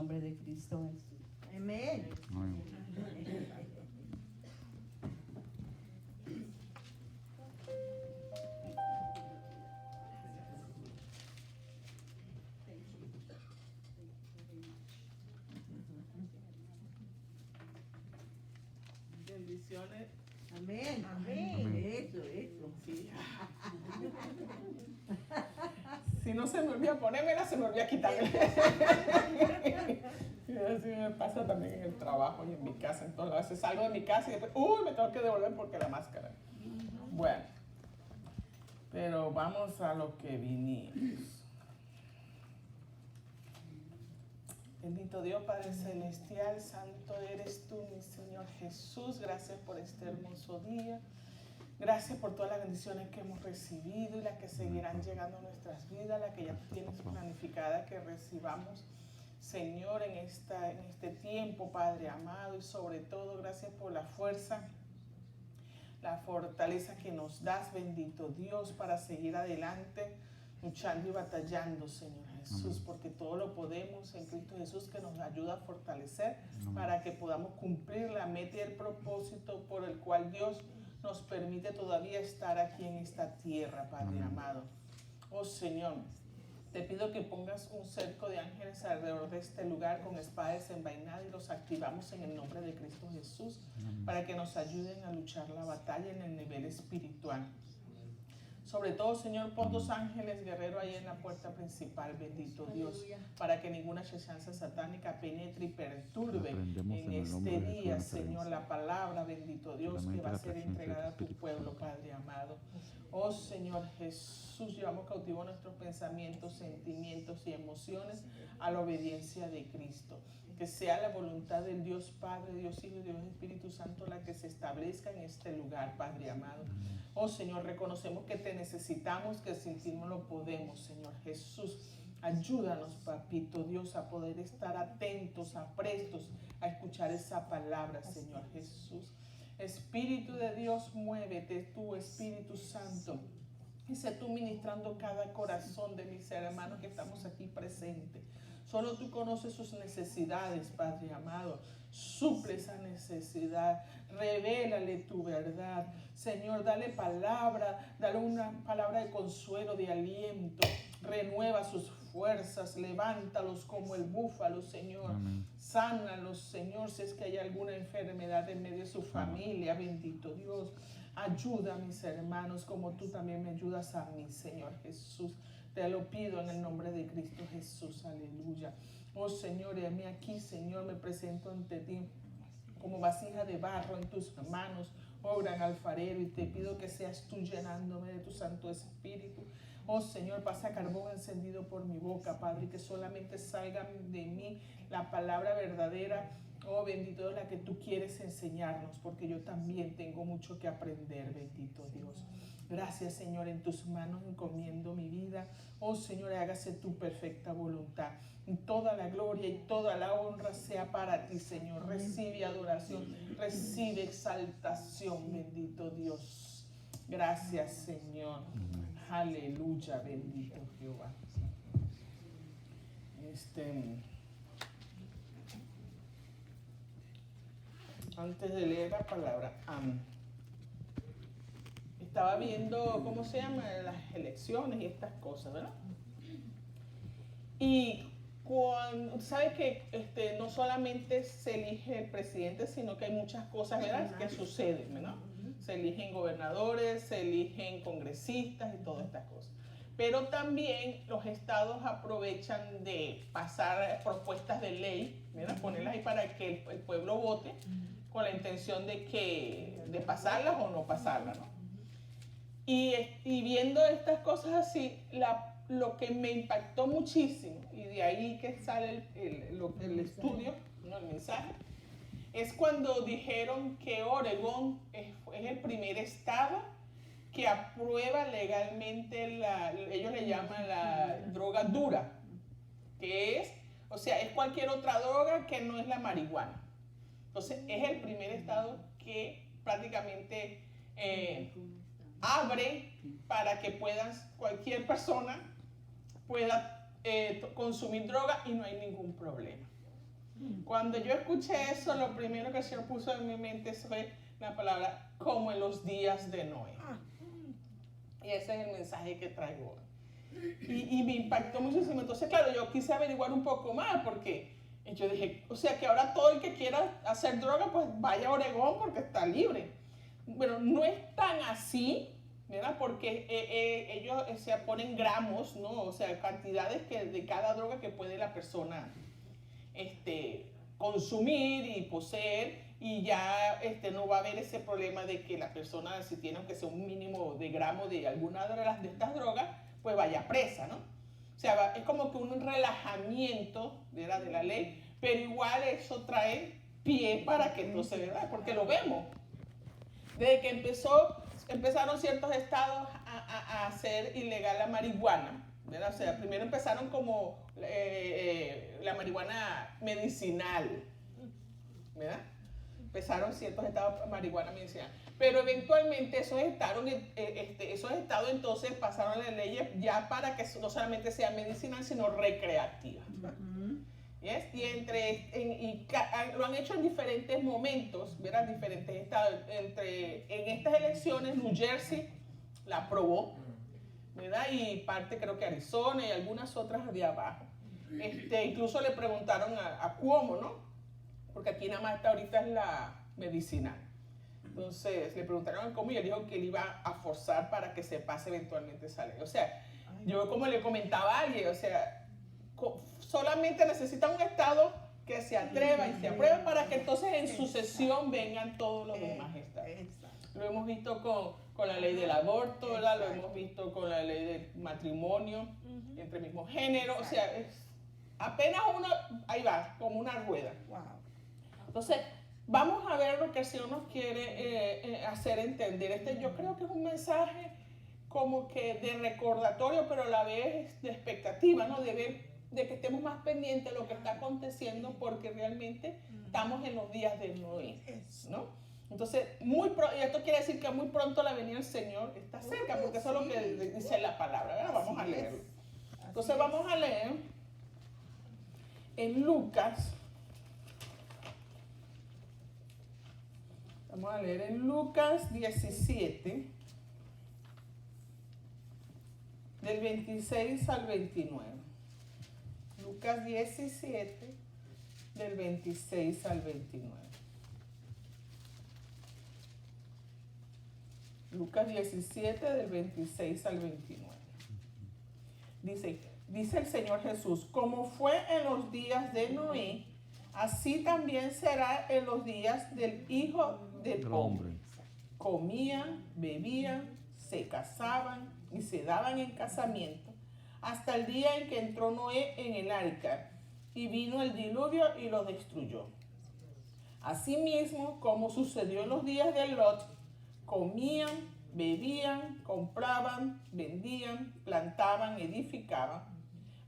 nombre de Cristo Jesús. Amén. Bendiciones. Amén. Amén. Eso. Sí. Si no se me olvida ponérmela, se me olvida quitármela. Y así me pasa también en el trabajo y en mi casa. Entonces a veces salgo de mi casa y después, me tengo que devolver porque la máscara. Bueno, pero vamos a lo que vinimos. Bendito Dios, Padre Celestial, santo eres tú, mi Señor Jesús. Gracias por este hermoso día. Gracias por todas las bendiciones que hemos recibido y las que seguirán llegando a nuestras vidas, las que ya tienes planificada que recibamos, Señor, en este tiempo, Padre amado. Y sobre todo, gracias por la fuerza, la fortaleza que nos das, bendito Dios, para seguir adelante, luchando y batallando, Señor Jesús, porque todo lo podemos en Cristo Jesús, que nos ayuda a fortalecer para que podamos cumplir la meta y el propósito por el cual Dios nos permite todavía estar aquí en esta tierra, Padre amado. Oh Señor, te pido que pongas un cerco de ángeles alrededor de este lugar con espada desenvainada y los activamos en el nombre de Cristo Jesús para que nos ayuden a luchar la batalla en el nivel espiritual. Sobre todo, Señor, pon 2 ángeles guerreros ahí en la puerta principal, bendito Dios, para que ninguna acechanza satánica penetre y perturbe en este día, Señor, la palabra, bendito Dios, que va a ser entregada a tu pueblo, Padre amado. Oh, Señor Jesús, llevamos cautivo nuestros pensamientos, sentimientos y emociones a la obediencia de Cristo. Que sea la voluntad del Dios Padre, Dios Hijo y Dios Espíritu Santo la que se establezca en este lugar, Padre amado. Oh Señor, reconocemos que te necesitamos, que sin ti no lo podemos, Señor Jesús. Ayúdanos, Papito Dios, a poder estar atentos, aprestos a escuchar esa palabra, Señor Jesús. Espíritu de Dios, muévete tú, Espíritu Santo. Y sé tú ministrando cada corazón de mis hermanos que estamos aquí presentes. Solo tú conoces sus necesidades, Padre amado. Suple esa necesidad. Revélale tu verdad. Señor, dale palabra. Dale una palabra de consuelo, de aliento. Renueva sus fuerzas. Levántalos como el búfalo, Señor. Amén. Sánalos, Señor, si es que hay alguna enfermedad en medio de su familia. Bendito Dios. Ayuda a mis hermanos como tú también me ayudas a mí, Señor Jesús. Te lo pido en el nombre de Cristo Jesús, aleluya. Oh Señor, y a mí aquí, Señor, me presento ante ti como vasija de barro en tus manos, oh gran alfarero, y te pido que seas tú llenándome de tu Santo Espíritu. Oh Señor, pasa carbón encendido por mi boca, Padre, y que solamente salga de mí la palabra verdadera. Oh, bendito es la que tú quieres enseñarnos, porque yo también tengo mucho que aprender, bendito Dios. Gracias, Señor, en tus manos encomiendo mi vida. Oh, Señor, hágase tu perfecta voluntad. Y toda la gloria y toda la honra sea para ti, Señor. Recibe adoración, recibe exaltación, bendito Dios. Gracias, Señor. Aleluya, bendito Jehová. Antes de leer la palabra, estaba viendo, ¿cómo se llama? Las elecciones y estas cosas, ¿verdad? Y cuando, sabes que no solamente se elige el presidente, sino que hay muchas cosas, ¿verdad?, que suceden, ¿verdad? Se eligen gobernadores, se eligen congresistas y todas estas cosas. Pero también los estados aprovechan de pasar propuestas de ley, ¿verdad?, ponerlas ahí para que el pueblo vote con la intención de pasarlas o no pasarlas, ¿no? Y viendo estas cosas así, lo que me impactó muchísimo, y de ahí que sale el estudio, ¿no?, el mensaje, es cuando dijeron que Oregón es el primer estado que aprueba legalmente ellos le llaman la droga dura, que es cualquier otra droga que no es la marihuana. Entonces, es el primer estado que prácticamente abre para que cualquier persona pueda consumir droga y no hay ningún problema. Cuando yo escuché eso, lo primero que el Señor puso en mi mente fue la palabra como en los días de Noé. Y ese es el mensaje que traigo. Y me impactó muchísimo. Entonces, claro, yo quise averiguar un poco más porque yo dije, o sea, que ahora todo el que quiera hacer droga, pues vaya a Oregón porque está libre. Bueno, no es tan así, ¿verdad? Porque ellos se ponen gramos, ¿no? O sea, cantidades de cada droga que puede la persona consumir y poseer, y ya no va a haber ese problema de que la persona, si tiene aunque sea un mínimo de gramo de alguna de estas drogas, pues vaya presa, ¿no? O sea, es como que un relajamiento de la ley, pero igual eso trae pie para que entonces, ¿verdad? Porque lo vemos. Desde que empezaron ciertos estados a hacer ilegal la marihuana, ¿verdad? O sea, primero empezaron como la marihuana medicinal, ¿verdad? Empezaron ciertos estados de marihuana medicinal. Pero eventualmente esos estados entonces pasaron las leyes ya para que no solamente sea medicinal, sino recreativa. ¿Yes? Y lo han hecho en diferentes momentos, ¿verdad? Diferentes estados. En estas elecciones, New Jersey la aprobó, ¿verdad? Y parte creo que Arizona y algunas otras de abajo. Incluso le preguntaron a Cuomo, ¿no? Porque aquí nada más ahorita es la medicinal. Entonces le preguntaron a Cuomo y él dijo que él iba a forzar para que se pase eventualmente esa ley. O sea, yo como le comentaba a alguien, o sea, solamente necesita un estado que se atreva y se apruebe para que entonces en sucesión vengan todos los demás estados. Lo hemos visto con la ley del aborto, ¿verdad? Lo hemos visto con la ley del matrimonio entre el mismo género. O sea, apenas uno, ahí va, como una rueda. Entonces, vamos a ver lo que el Señor nos quiere hacer entender. Yo creo que es un mensaje como que de recordatorio, pero a la vez de expectativa, ¿no? De que estemos más pendientes de lo que está aconteciendo, porque realmente estamos en los días de Noé, ¿no? Entonces, y esto quiere decir que muy pronto la venida del Señor está cerca, porque eso es lo que dice la palabra, ¿verdad? Vamos a leerlo. Entonces vamos a leer en Lucas. Vamos a leer en Lucas 17, del 26 al 29. Lucas 17, del 26 al 29. Lucas 17, del 26 al 29. Dice el Señor Jesús, como fue en los días de Noé, así también será en los días del Hijo del Hombre. Comían, bebían, se casaban y se daban en casamiento, hasta el día en que entró Noé en el arca, y vino el diluvio y lo destruyó. Asimismo, como sucedió en los días de Lot, comían, bebían, compraban, vendían, plantaban, edificaban.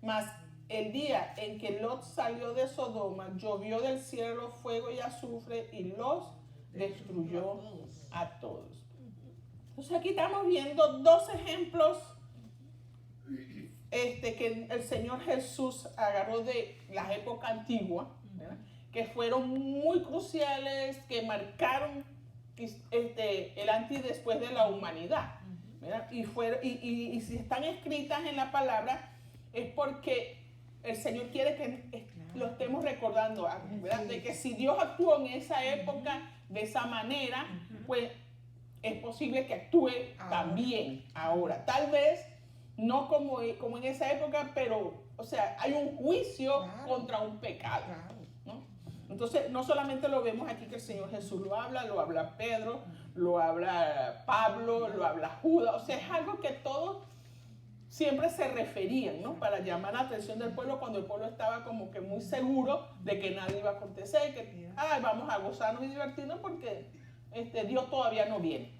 Mas el día en que Lot salió de Sodoma, llovió del cielo fuego y azufre y los destruyó a todos. Entonces aquí estamos viendo dos ejemplos que el Señor Jesús agarró de la época antigua, ¿verdad? Que fueron muy cruciales, que marcaron el antes y después de la humanidad, ¿verdad? Y si están escritas en la palabra es porque el Señor quiere que lo estemos recordando, ¿verdad? De que si Dios actuó en esa época de esa manera, pues es posible que actúe también ahora. Tal vez no como en esa época, pero, o sea, hay un juicio contra un pecado, ¿no? Entonces, no solamente lo vemos aquí que el Señor Jesús lo habla Pedro, lo habla Pablo, lo habla Judas, o sea, es algo que todos siempre se referían, ¿no? Para llamar la atención del pueblo cuando el pueblo estaba como que muy seguro de que nada iba a acontecer, que vamos a gozarnos y divertirnos porque Dios todavía no viene,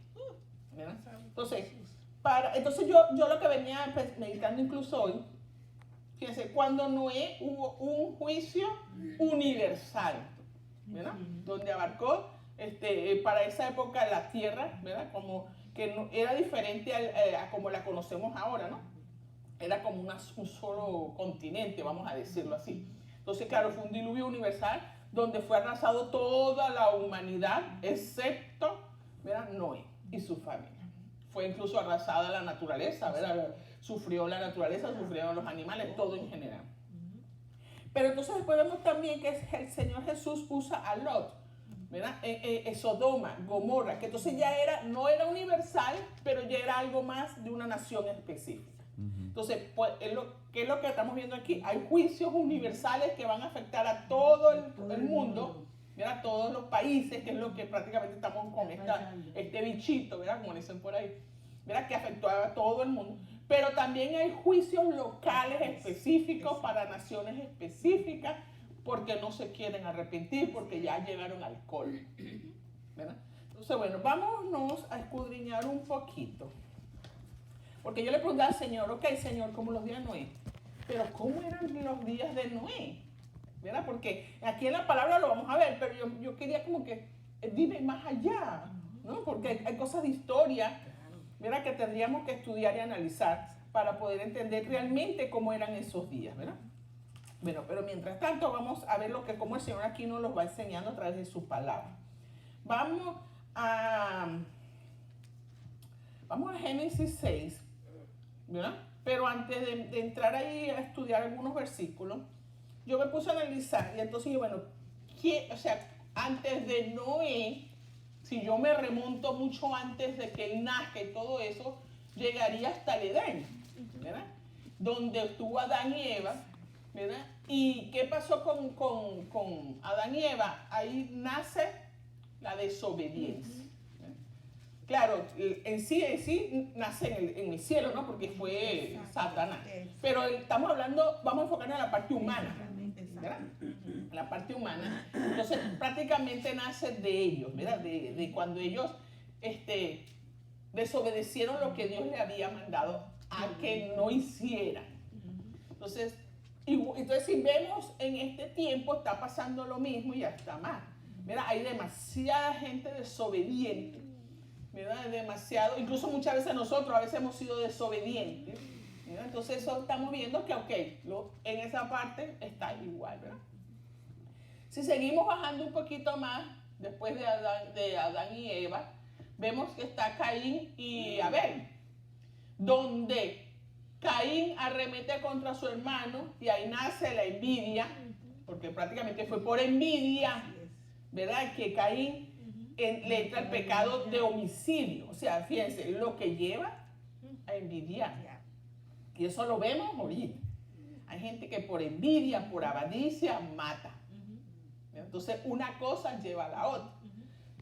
¿verdad? Entonces yo lo que venía meditando incluso hoy, fíjense, cuando Noé hubo un juicio universal, ¿verdad? Donde abarcó para esa época la tierra, ¿verdad? Como que no, era diferente a como la conocemos ahora, ¿no? Era como un solo continente, vamos a decirlo así. Entonces, claro, fue un diluvio universal donde fue arrasado toda la humanidad, excepto, ¿verdad?, Noé y su familia. Fue incluso arrasada la naturaleza, ¿verdad? Sufrió la naturaleza, sufrieron los animales, todo en general. Pero entonces después vemos también que el Señor Jesús usa a Lot, ¿verdad? Sodoma, Gomorra, que entonces ya no era universal, pero ya era algo más de una nación específica. Entonces, pues, ¿qué es lo que estamos viendo aquí? Hay juicios universales que van a afectar a todo el mundo, ¿verdad? Todos los países, que es lo que prácticamente estamos con este bichito, ¿verdad? Como dicen por ahí, ¿verdad? Que afectó a todo el mundo. Pero también hay juicios locales específicos para naciones específicas porque no se quieren arrepentir, porque ya llegaron al colmo, ¿verdad? Entonces, bueno, vámonos a escudriñar un poquito. Porque yo le pregunté al Señor, ok, Señor, como los días de Noé, pero ¿cómo eran los días de Noé? ¿Verdad? Porque aquí en la palabra lo vamos a ver, pero yo quería como que dime más allá, ¿no? Porque hay cosas de historia, ¿verdad?, que tendríamos que estudiar y analizar para poder entender realmente cómo eran esos días, ¿verdad? Bueno, pero mientras tanto vamos a ver cómo el Señor aquí nos los va enseñando a través de su palabra. Vamos a Génesis 6, ¿verdad? Pero antes de entrar ahí a estudiar algunos versículos, yo me puse a analizar y entonces dije, bueno, antes de Noé, si yo me remonto mucho antes de que él nazca y todo eso, llegaría hasta el Edén, ¿verdad? Donde estuvo Adán y Eva, ¿verdad? ¿Y qué pasó con Adán y Eva? Ahí nace la desobediencia. Claro, en sí nace en el cielo, ¿no? Porque fue Satanás. Pero estamos hablando, vamos a enfocarnos en la parte humana, ¿verdad? La parte humana. Entonces, prácticamente nace de ellos, ¿verdad? De cuando ellos desobedecieron lo que Dios le había mandado a que no hicieran. Entonces, si vemos en este tiempo, está pasando lo mismo y hasta más. Mira, hay demasiada gente desobediente, ¿verdad? Demasiado, incluso muchas veces nosotros a veces hemos sido desobedientes, ¿verdad? Entonces eso estamos viendo que, en esa parte está igual, ¿verdad? Si seguimos bajando un poquito más, después de Adán y Eva, vemos que está Caín y Abel, donde Caín arremete contra su hermano y ahí nace la envidia, porque prácticamente fue por envidia, ¿verdad?, que Caín le entra el pecado de homicidio. O sea, fíjense, lo que lleva a envidiar. Y eso lo vemos ahorita. Hay gente que por envidia, por avaricia, mata. Entonces, una cosa lleva a la otra,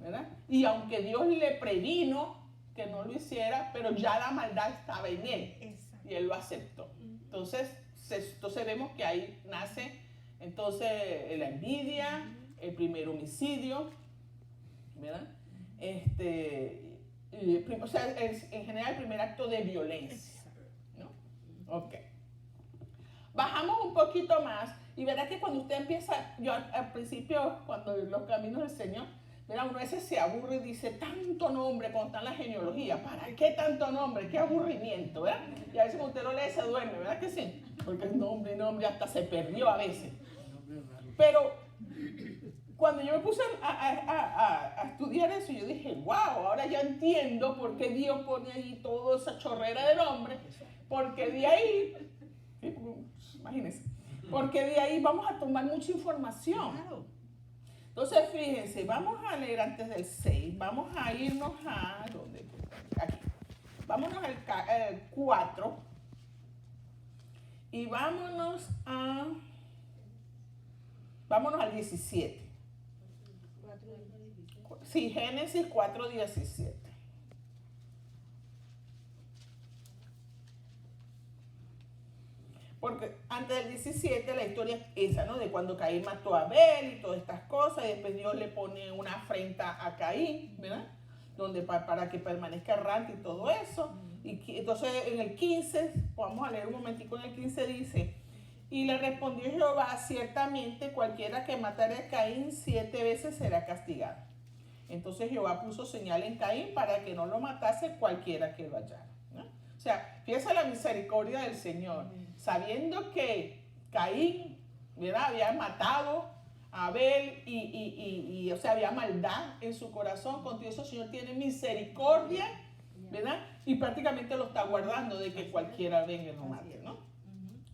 ¿verdad? Y aunque Dios le previno que no lo hiciera, pero ya la maldad estaba en él. Y él lo aceptó. Entonces vemos que ahí nace entonces la envidia, el primer homicidio, ¿verdad? O sea, en general el primer acto de violencia, ¿no? Ok. Bajamos un poquito más y verá que cuando usted empieza, yo al principio, cuando los caminos del Señor, ¿verdad?, uno a veces se aburre y dice, tanto nombre cuando está en la genealogía, ¿para qué tanto nombre? Qué aburrimiento, ¿verdad? Y a veces cuando usted lo lee se duerme, ¿verdad que sí? Porque el nombre hasta se perdió a veces. Pero cuando yo me puse a estudiar eso, yo dije, wow, ahora ya entiendo por qué Dios pone ahí toda esa chorrera de nombres, porque de ahí, imagínense, porque de ahí vamos a tomar mucha información. Entonces, fíjense, vamos a leer antes del 6, vamos a irnos a, ¿dónde? Aquí. Vámonos al 4 y vámonos al 17. Sí, Génesis 4:17. Porque antes del 17 la historia es esa, ¿no? De cuando Caín mató a Abel y todas estas cosas, y después Dios le pone una afrenta a Caín, ¿verdad? Donde para que permanezca errante y todo eso. Y entonces en el 15, vamos a leer un momentico, en el 15 dice, y le respondió Jehová, ciertamente cualquiera que matare a Caín 7 veces será castigado. Entonces Jehová puso señal en Caín para que no lo matase cualquiera que lo hallara, ¿no? O sea, fíjese la misericordia del Señor. Sabiendo que Caín ¿verdad? Había matado a Abel y o sea, había maldad en su corazón. Con todo eso el Señor tiene misericordia, ¿verdad? Y prácticamente lo está guardando de que cualquiera venga y lo mate, ¿no?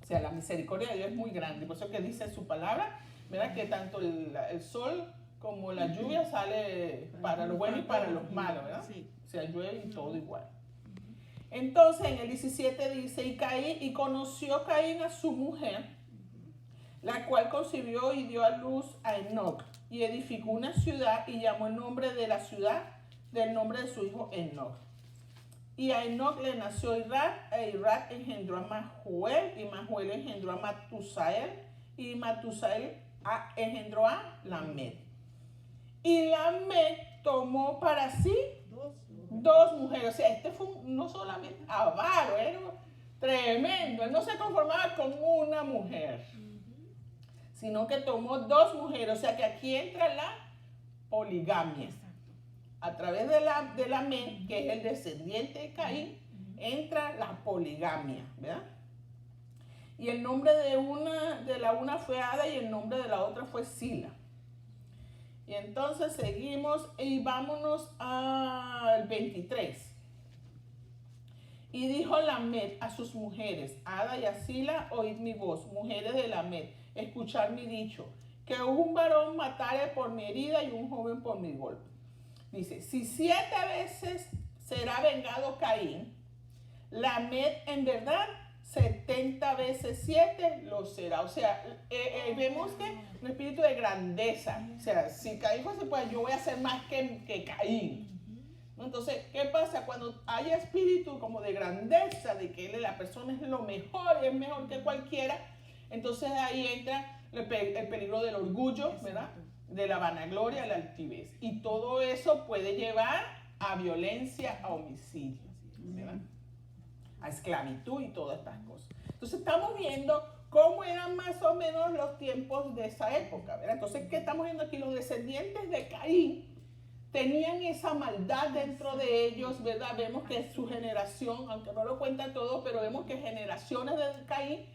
O sea, la misericordia de Dios es muy grande. Por eso que dice su palabra, ¿verdad? Que tanto el sol como la lluvia sale para los buenos y para los malos, ¿verdad? O sea, llueve y todo igual. Entonces en el 17 dice, y conoció Caín a su mujer, la cual concibió y dio a luz a Enoc, y edificó una ciudad y llamó el nombre de la ciudad del nombre de su hijo Enoc. Y a Enoc le nació Irad, e Irad engendró a Mahuel, y Mahuel engendró a Matusael, y Matusael engendró a Lamed. Y Lamed tomó para sí dos mujeres. O sea, este fue no solamente avaro, era tremendo. Él no se conformaba con una mujer, sino que tomó dos mujeres. O sea, que aquí entra la poligamia. A través de Lamed, que es el descendiente de Caín, entra la poligamia, ¿verdad? Y el nombre de la una fue Ada y el nombre de la otra fue Sila. Y entonces seguimos y vámonos al 23. Y dijo Lamed a sus mujeres, Ada y a Sila, oíd mi voz, mujeres de Lamed, escuchad mi dicho, que un varón matare por mi herida y un joven por mi golpe. Dice, si 7 veces será vengado Caín, Lamed en verdad 70 veces 7 lo será. O sea, vemos que un espíritu de grandeza. O sea, si Caín fuese, pues yo voy a ser más que Caín. Entonces, ¿qué pasa? Cuando hay espíritu como de grandeza, de que la persona es lo mejor y es mejor que cualquiera, entonces ahí entra el peligro del orgullo, ¿verdad? De la vanagloria, la altivez. Y todo eso puede llevar a violencia, a homicidio, ¿verdad? A esclavitud y todas estas cosas. Entonces estamos viendo cómo eran más o menos los tiempos de esa época, ¿verdad? Entonces, ¿qué estamos viendo aquí? Los descendientes de Caín tenían esa maldad dentro de ellos, ¿verdad? Vemos que su generación, aunque no lo cuenta todo, pero vemos que generaciones de Caín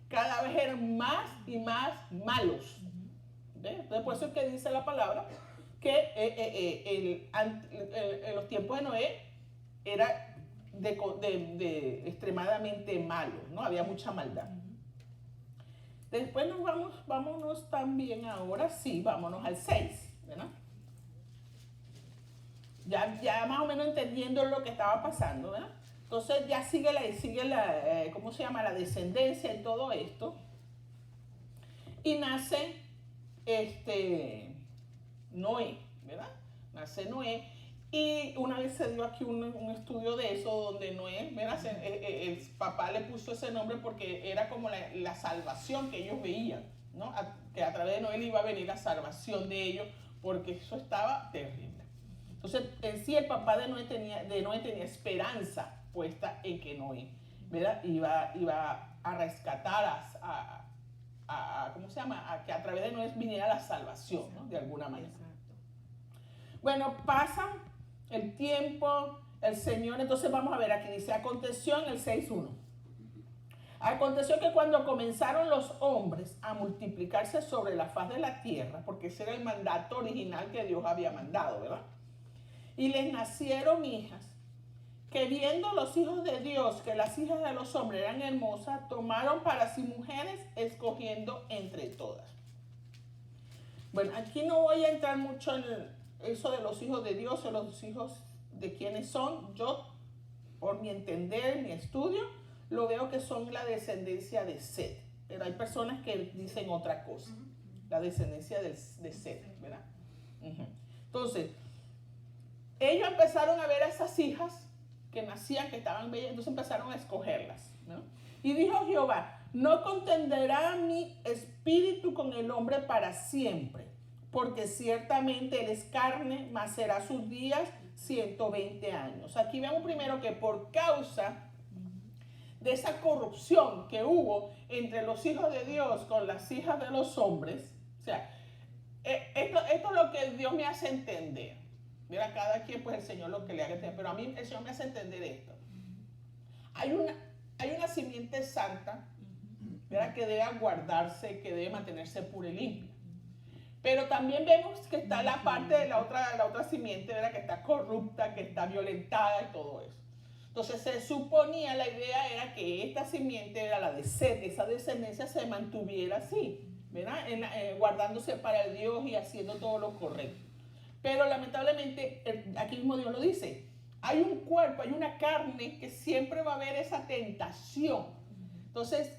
cada vez eran más y más malos. ¿Ves? Entonces, por eso es que dice la palabra que en los tiempos de Noé era extremadamente malo, ¿no? Había mucha maldad. Después vámonos también ahora sí, vámonos al 6, ¿verdad? Ya más o menos entendiendo lo que estaba pasando, ¿verdad? Entonces ya sigue la ¿cómo se llama? La descendencia y todo esto. Y nace Noé, ¿verdad? Nace Noé. Y una vez se dio aquí un estudio de eso, donde Noé, ¿verdad? El papá le puso ese nombre porque era como la salvación que ellos veían, ¿no? Que a través de Noé iba a venir la salvación de ellos, porque eso estaba terrible. Entonces, en sí el papá de Noé tenía esperanza puesta en que Noé, ¿verdad? Iba a rescatar ¿cómo se llama? A que a través de Noé viniera la salvación, ¿no? De alguna manera. Bueno, pasa el tiempo, el Señor, entonces vamos a ver aquí, dice, aconteció en el 6.1. Aconteció que cuando comenzaron los hombres a multiplicarse sobre la faz de la tierra, porque ese era el mandato original que Dios había mandado, ¿verdad? Y les nacieron hijas, que viendo los hijos de Dios que las hijas de los hombres eran hermosas, tomaron para sí mujeres, escogiendo entre todas. Bueno, aquí no voy a entrar mucho en eso de los hijos de Dios o los hijos de quienes son. Yo, por mi entender, mi estudio, lo veo que son la descendencia de Set. Pero hay personas que dicen otra cosa. La descendencia de Set, ¿verdad? Entonces, ellos empezaron a ver a esas hijas que nacían, que estaban bellas, entonces empezaron a escogerlas, ¿no? Y dijo Jehová, no contenderá mi espíritu con el hombre para siempre, porque ciertamente él es carne, mas será sus días 120 años. Aquí vemos primero que por causa de esa corrupción que hubo entre los hijos de Dios con las hijas de los hombres, o sea, esto es lo que Dios me hace entender. Mira, cada quien, pues el Señor lo que le haga entender, pero a mí el Señor me hace entender esto. Hay una simiente santa, ¿verdad? Que debe guardarse, que debe mantenerse pura y limpia. Pero también vemos que está la parte de la otra simiente, ¿verdad? Que está corrupta, que está violentada y todo eso. Entonces se suponía, la idea era que esta simiente, era la de Set, esa descendencia se mantuviera así, ¿verdad? Guardándose para el Dios y haciendo todo lo correcto. Pero lamentablemente, aquí mismo Dios lo dice, hay un cuerpo, hay una carne que siempre va a haber esa tentación. Entonces,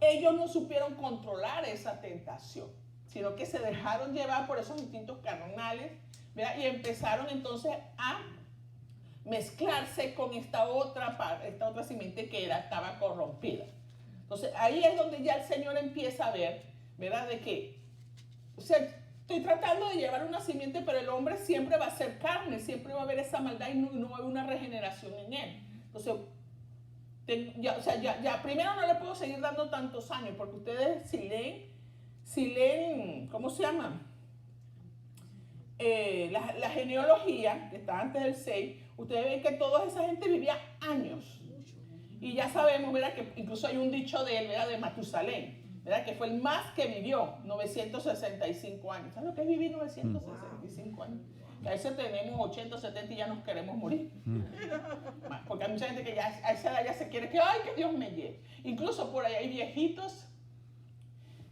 ellos no supieron controlar esa tentación, sino que se dejaron llevar por esos instintos carnales, ¿verdad? Y empezaron entonces a mezclarse con esta otra simiente que estaba corrompida. Entonces ahí es donde ya el Señor empieza a ver, ¿verdad? De que, o sea, estoy tratando de llevar una simiente, pero el hombre siempre va a ser carne, siempre va a haber esa maldad y no va a haber una regeneración en él. Entonces, primero no le puedo seguir dando tantos años, porque ustedes si leen, ¿cómo se llama? La genealogía, que está antes del 6, ustedes ven que toda esa gente vivía años. Y ya sabemos, ¿verdad? Que incluso hay un dicho de él, ¿verdad? De Matusalén, ¿verdad? Que fue el más que vivió, 965 años. ¿Sabes lo que es vivir 965 años? A veces tenemos 80, 70 y ya nos queremos morir. Porque hay mucha gente que ya a esa edad ya se quiere que, ¡ay, que Dios me lleve! Incluso por ahí hay viejitos,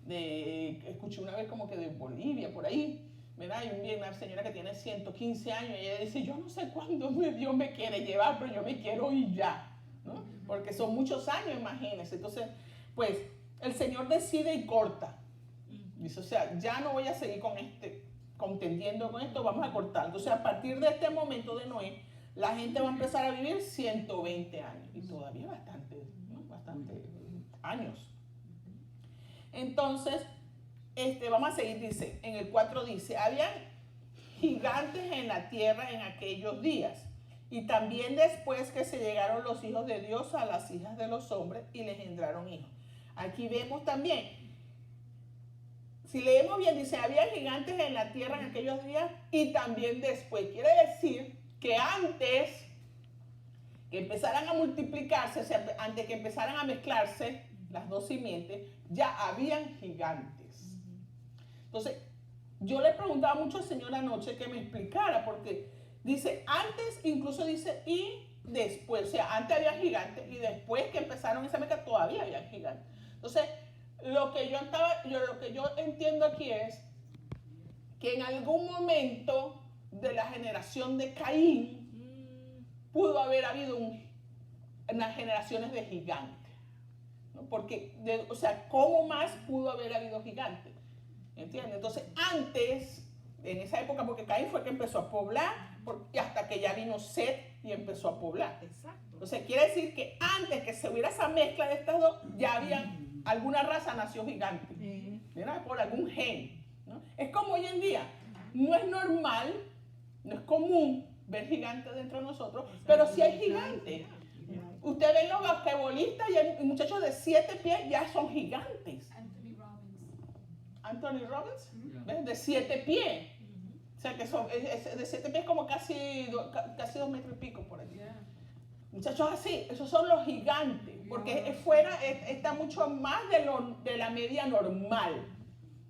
escuché una vez como que de Bolivia, por ahí, ¿verdad? Hay una señora que tiene 115 años y ella dice, yo no sé cuándo Dios me quiere llevar, pero yo me quiero ir ya, ¿no? Porque son muchos años, imagínense. Entonces, pues, el Señor decide y corta. Dice, o sea, ya no voy a seguir contendiendo con esto, vamos a cortar. Entonces, a partir de este momento de Noé, la gente va a empezar a vivir 120 años. Y todavía bastante, ¿no? Bastante años. Entonces, vamos a seguir, dice, en el 4 dice, había gigantes en la tierra en aquellos días, y también después que se llegaron los hijos de Dios a las hijas de los hombres y les engendraron hijos. Aquí vemos también, si leemos bien, dice, había gigantes en la tierra en aquellos días y también después. Quiere decir que antes que empezaran a multiplicarse, o sea, antes que empezaran a mezclarse las dos simientes, ya habían gigantes. Entonces, yo le preguntaba mucho al Señor anoche que me explicara, porque dice, antes, incluso dice, y después, o sea, antes había gigantes y después que empezaron esa mezcla todavía había gigantes. Entonces, lo que yo entiendo aquí es que en algún momento de la generación de Caín pudo haber habido unas generaciones de gigantes, ¿no? Porque, o sea, ¿cómo más pudo haber habido gigantes? ¿Entiendes? Entonces, antes, en esa época, porque Caín fue el que empezó a poblar, y hasta que ya vino Set y empezó a poblar. Exacto. Entonces, quiere decir que antes que se hubiera esa mezcla de estas dos, ya había alguna raza nació gigante, ¿verdad? Por algún gen, ¿no? Es como hoy en día, no es normal, no es común ver gigantes dentro de nosotros, pero sí hay gigantes. Usted ve los basquetbolistas y hay muchachos de 7 pies, ya son gigantes. Anthony Robbins, ¿ves? De 7 pies. O sea que son, de 7 pies como casi 2 metros y pico por ahí. Muchachos así, esos son los gigantes, porque está mucho más de la media normal,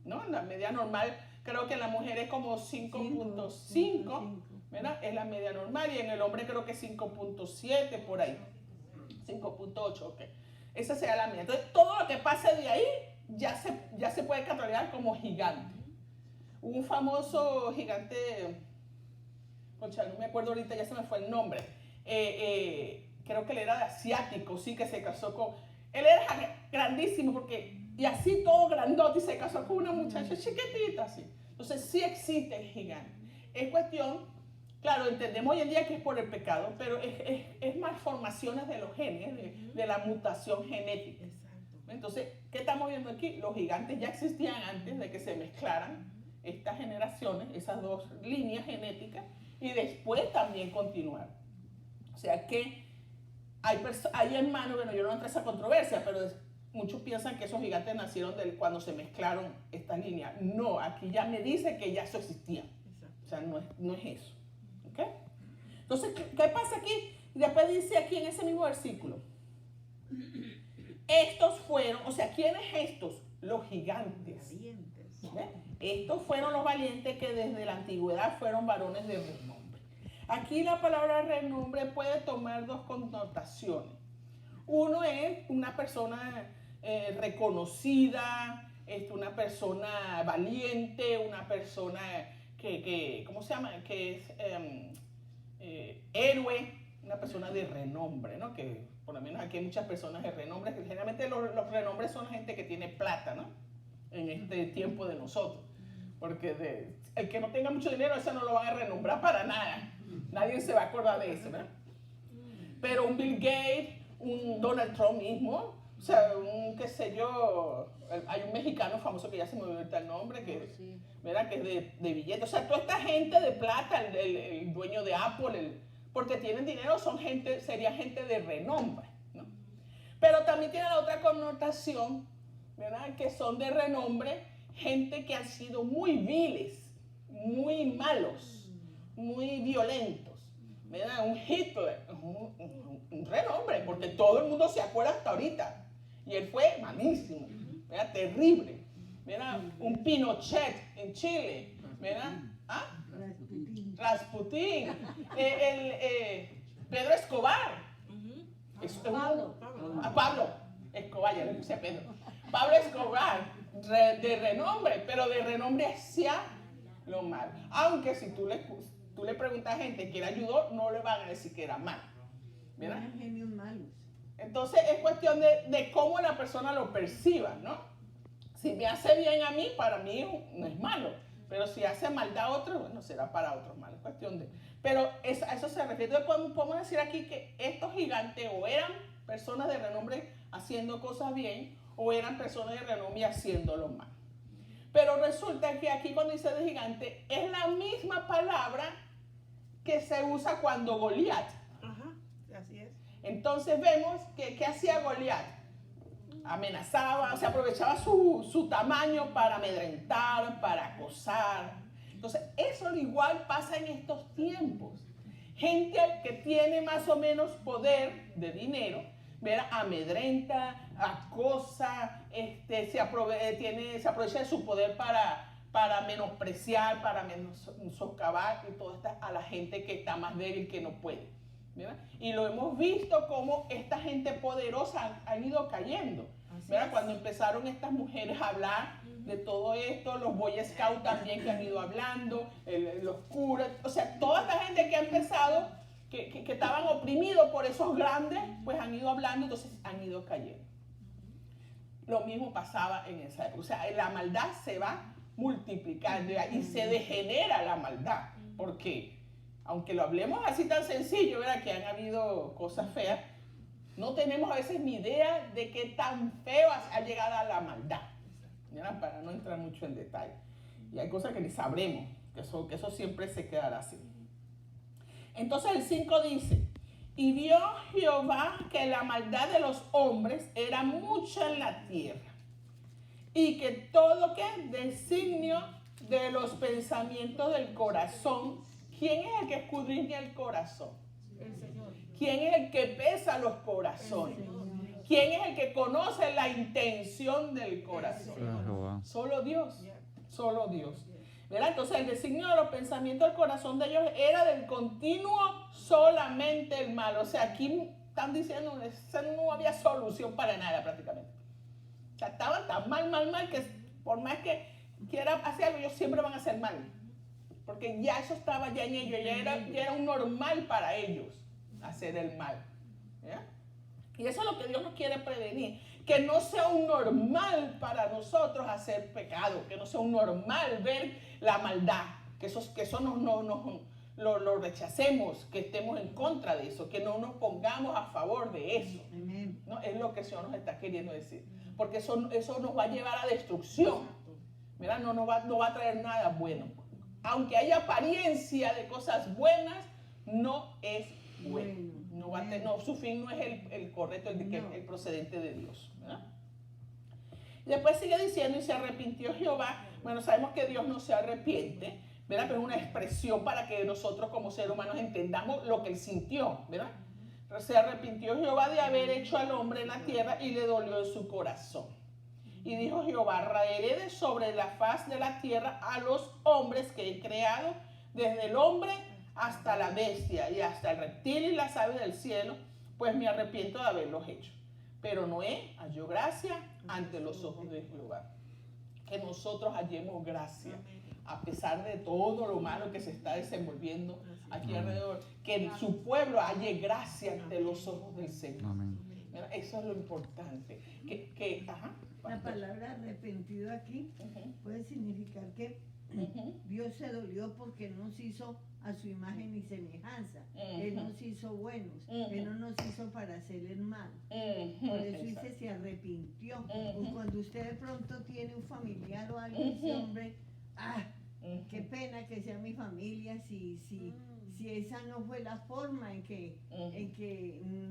¿no? La media normal, creo que en la mujer es como 5.5, ¿verdad? Es la media normal, y en el hombre creo que 5.7 por ahí, 5.8, ok. Esa sería la media. Entonces, todo lo que pase de ahí ya se puede catalogar como gigante. Un famoso gigante, concha, no me acuerdo ahorita, ya se me fue el nombre. Creo que él era de asiático, sí, que se casó con... Él era grandísimo, y así todo grandote, y se casó con una muchacha chiquitita, así. Entonces sí existe el gigante. Es cuestión, claro, entendemos hoy en día que es por el pecado, pero es malformaciones de los genes, de la mutación genética. Entonces, ¿qué estamos viendo aquí? Los gigantes ya existían antes de que se mezclaran estas generaciones, esas dos líneas genéticas, y después también continuaron. O sea que hay hermanos, bueno, yo no entro a esa controversia, pero muchos piensan que esos gigantes nacieron cuando se mezclaron estas líneas. No, aquí ya me dice que ya eso existía. O sea, no es eso. ¿Okay? Entonces, ¿qué pasa aquí? Después dice aquí en ese mismo versículo. estos fueron, o sea, ¿quiénes estos? Los gigantes. ¿Ve? Estos fueron los valientes que desde la antigüedad fueron varones de renombre. Aquí la palabra renombre puede tomar dos connotaciones. Uno es una persona reconocida, una persona valiente, una persona que ¿cómo se llama? Que es héroe, una persona de renombre, ¿no? Que por lo menos aquí hay muchas personas de renombre, que generalmente los renombres son la gente que tiene plata, ¿no? En este tiempo de nosotros. Porque el que no tenga mucho dinero, eso no lo van a renombrar para nada. Nadie se va a acordar de eso, ¿verdad? Pero un Bill Gates, un Donald Trump mismo, o sea, un qué sé yo, hay un mexicano famoso que ya se me olvidó el nombre, que, ¿verdad? Que es de billetes. O sea, toda esta gente de plata, el dueño de Apple, porque tienen dinero, sería gente de renombre, ¿no? Pero también tiene la otra connotación, ¿verdad? Que son de renombre, gente que han sido muy viles, muy malos, muy violentos, ¿verdad? Un Hitler, un renombre, porque todo el mundo se acuerda hasta ahorita. Y él fue malísimo, ¿verdad? Terrible, ¿verdad? Un Pinochet en Chile, ¿verdad? ¿Ah? Rasputín. Pedro Escobar. Pablo Escobar, ya le puse a Pedro. Pablo Escobar, de renombre, pero de renombre hacia lo malo. Aunque si tú le preguntas a gente que le ayudó, no le van a decir que era malo. ¿Verdad? Eran genios malos. Entonces es cuestión de cómo la persona lo perciba, ¿no? Si me hace bien a mí, para mí no es malo. Pero si hace maldad a otro, bueno, será para otros malos. Es cuestión de... Pero a eso se refiere. Entonces podemos decir aquí que estos gigantes o eran personas de renombre haciendo cosas bien, o eran personas de renombre haciéndolo mal. Pero resulta que aquí cuando dice de gigante, es la misma palabra que se usa cuando Goliat. Ajá, así es. Entonces vemos que ¿qué hacía Goliat? Amenazaba, se aprovechaba su tamaño para amedrentar, para acosar. Entonces eso igual pasa en estos tiempos. Gente que tiene más o menos poder de dinero, ¿verdad? Amedrenta, acosa, se aprovecha de su poder para menospreciar, para soscavar y todo esto a la gente que está más débil, que no puede, ¿verdad? Y lo hemos visto como esta gente poderosa han ido cayendo, ¿verdad? Cuando empezaron estas mujeres a hablar de todo esto, los Boy Scouts también que han ido hablando, los curas, o sea, toda esta gente que ha empezado, que estaban oprimidos por esos grandes, pues han ido hablando, entonces han ido cayendo. Lo mismo pasaba en esa época, o sea, la maldad se va multiplicando y se degenera la maldad, porque aunque lo hablemos así tan sencillo, ¿verdad? Que han habido cosas feas, no tenemos a veces ni idea de qué tan feo ha llegado a la maldad, ¿verdad? Para no entrar mucho en detalle. Y hay cosas que ni sabremos, que eso siempre se quedará así. Entonces el 5 dice, y vio Jehová que la maldad de los hombres era mucha en la tierra, y que todo que designio de los pensamientos del corazón. ¿Quién es el que escudriña el corazón? El Señor. ¿Quién es el que pesa los corazones? ¿Quién es el que conoce la intención del corazón? Solo Dios. Solo Dios. ¿Verdad? Entonces el designio de los pensamientos del corazón de ellos era del continuo solamente el mal. O sea, aquí están diciendo que no había solución para nada prácticamente. O sea, estaban tan mal que por más que quieran hacer algo, ellos siempre van a hacer mal. Porque ya eso estaba ya en ellos, ya era un normal para ellos hacer el mal. ¿Ya? Y eso es lo que Dios nos quiere prevenir. Que no sea un normal para nosotros hacer pecado, que no sea un normal ver la maldad, que eso lo rechacemos, que estemos en contra de eso, que no nos pongamos a favor de eso. ¿No? Es lo que el Señor nos está queriendo decir. Porque eso nos va a llevar a destrucción. ¿Verdad? No va a traer nada bueno. Aunque haya apariencia de cosas buenas, no es bueno. Su fin no es el correcto, el procedente de Dios, ¿verdad? Después sigue diciendo, y se arrepintió Jehová. Bueno, sabemos que Dios no se arrepiente, ¿verdad? Pero es una expresión para que nosotros como seres humanos entendamos lo que Él sintió, ¿verdad? Se arrepintió Jehová de haber hecho al hombre en la tierra y le dolió en su corazón. Y dijo Jehová, raeré de sobre la faz de la tierra a los hombres que he creado, desde el hombre hasta la bestia y hasta el reptil y las aves del cielo, pues me arrepiento de haberlos hecho. Pero Noé halló gracia ante los ojos de Jehová. Que nosotros hallemos gracia, a pesar de todo lo malo que se está desenvolviendo aquí alrededor, que su pueblo halle gracia ante los ojos del Señor. Amén. Eso es lo importante. La palabra arrepentido aquí puede significar que Dios se dolió porque nos hizo a su imagen y semejanza. Él nos hizo buenos. Él no nos hizo para hacer el mal. Por eso dice se arrepintió. Pues cuando usted de pronto tiene un familiar o algo, dice, hombre, qué pena que sea mi familia si esa no fue la forma en que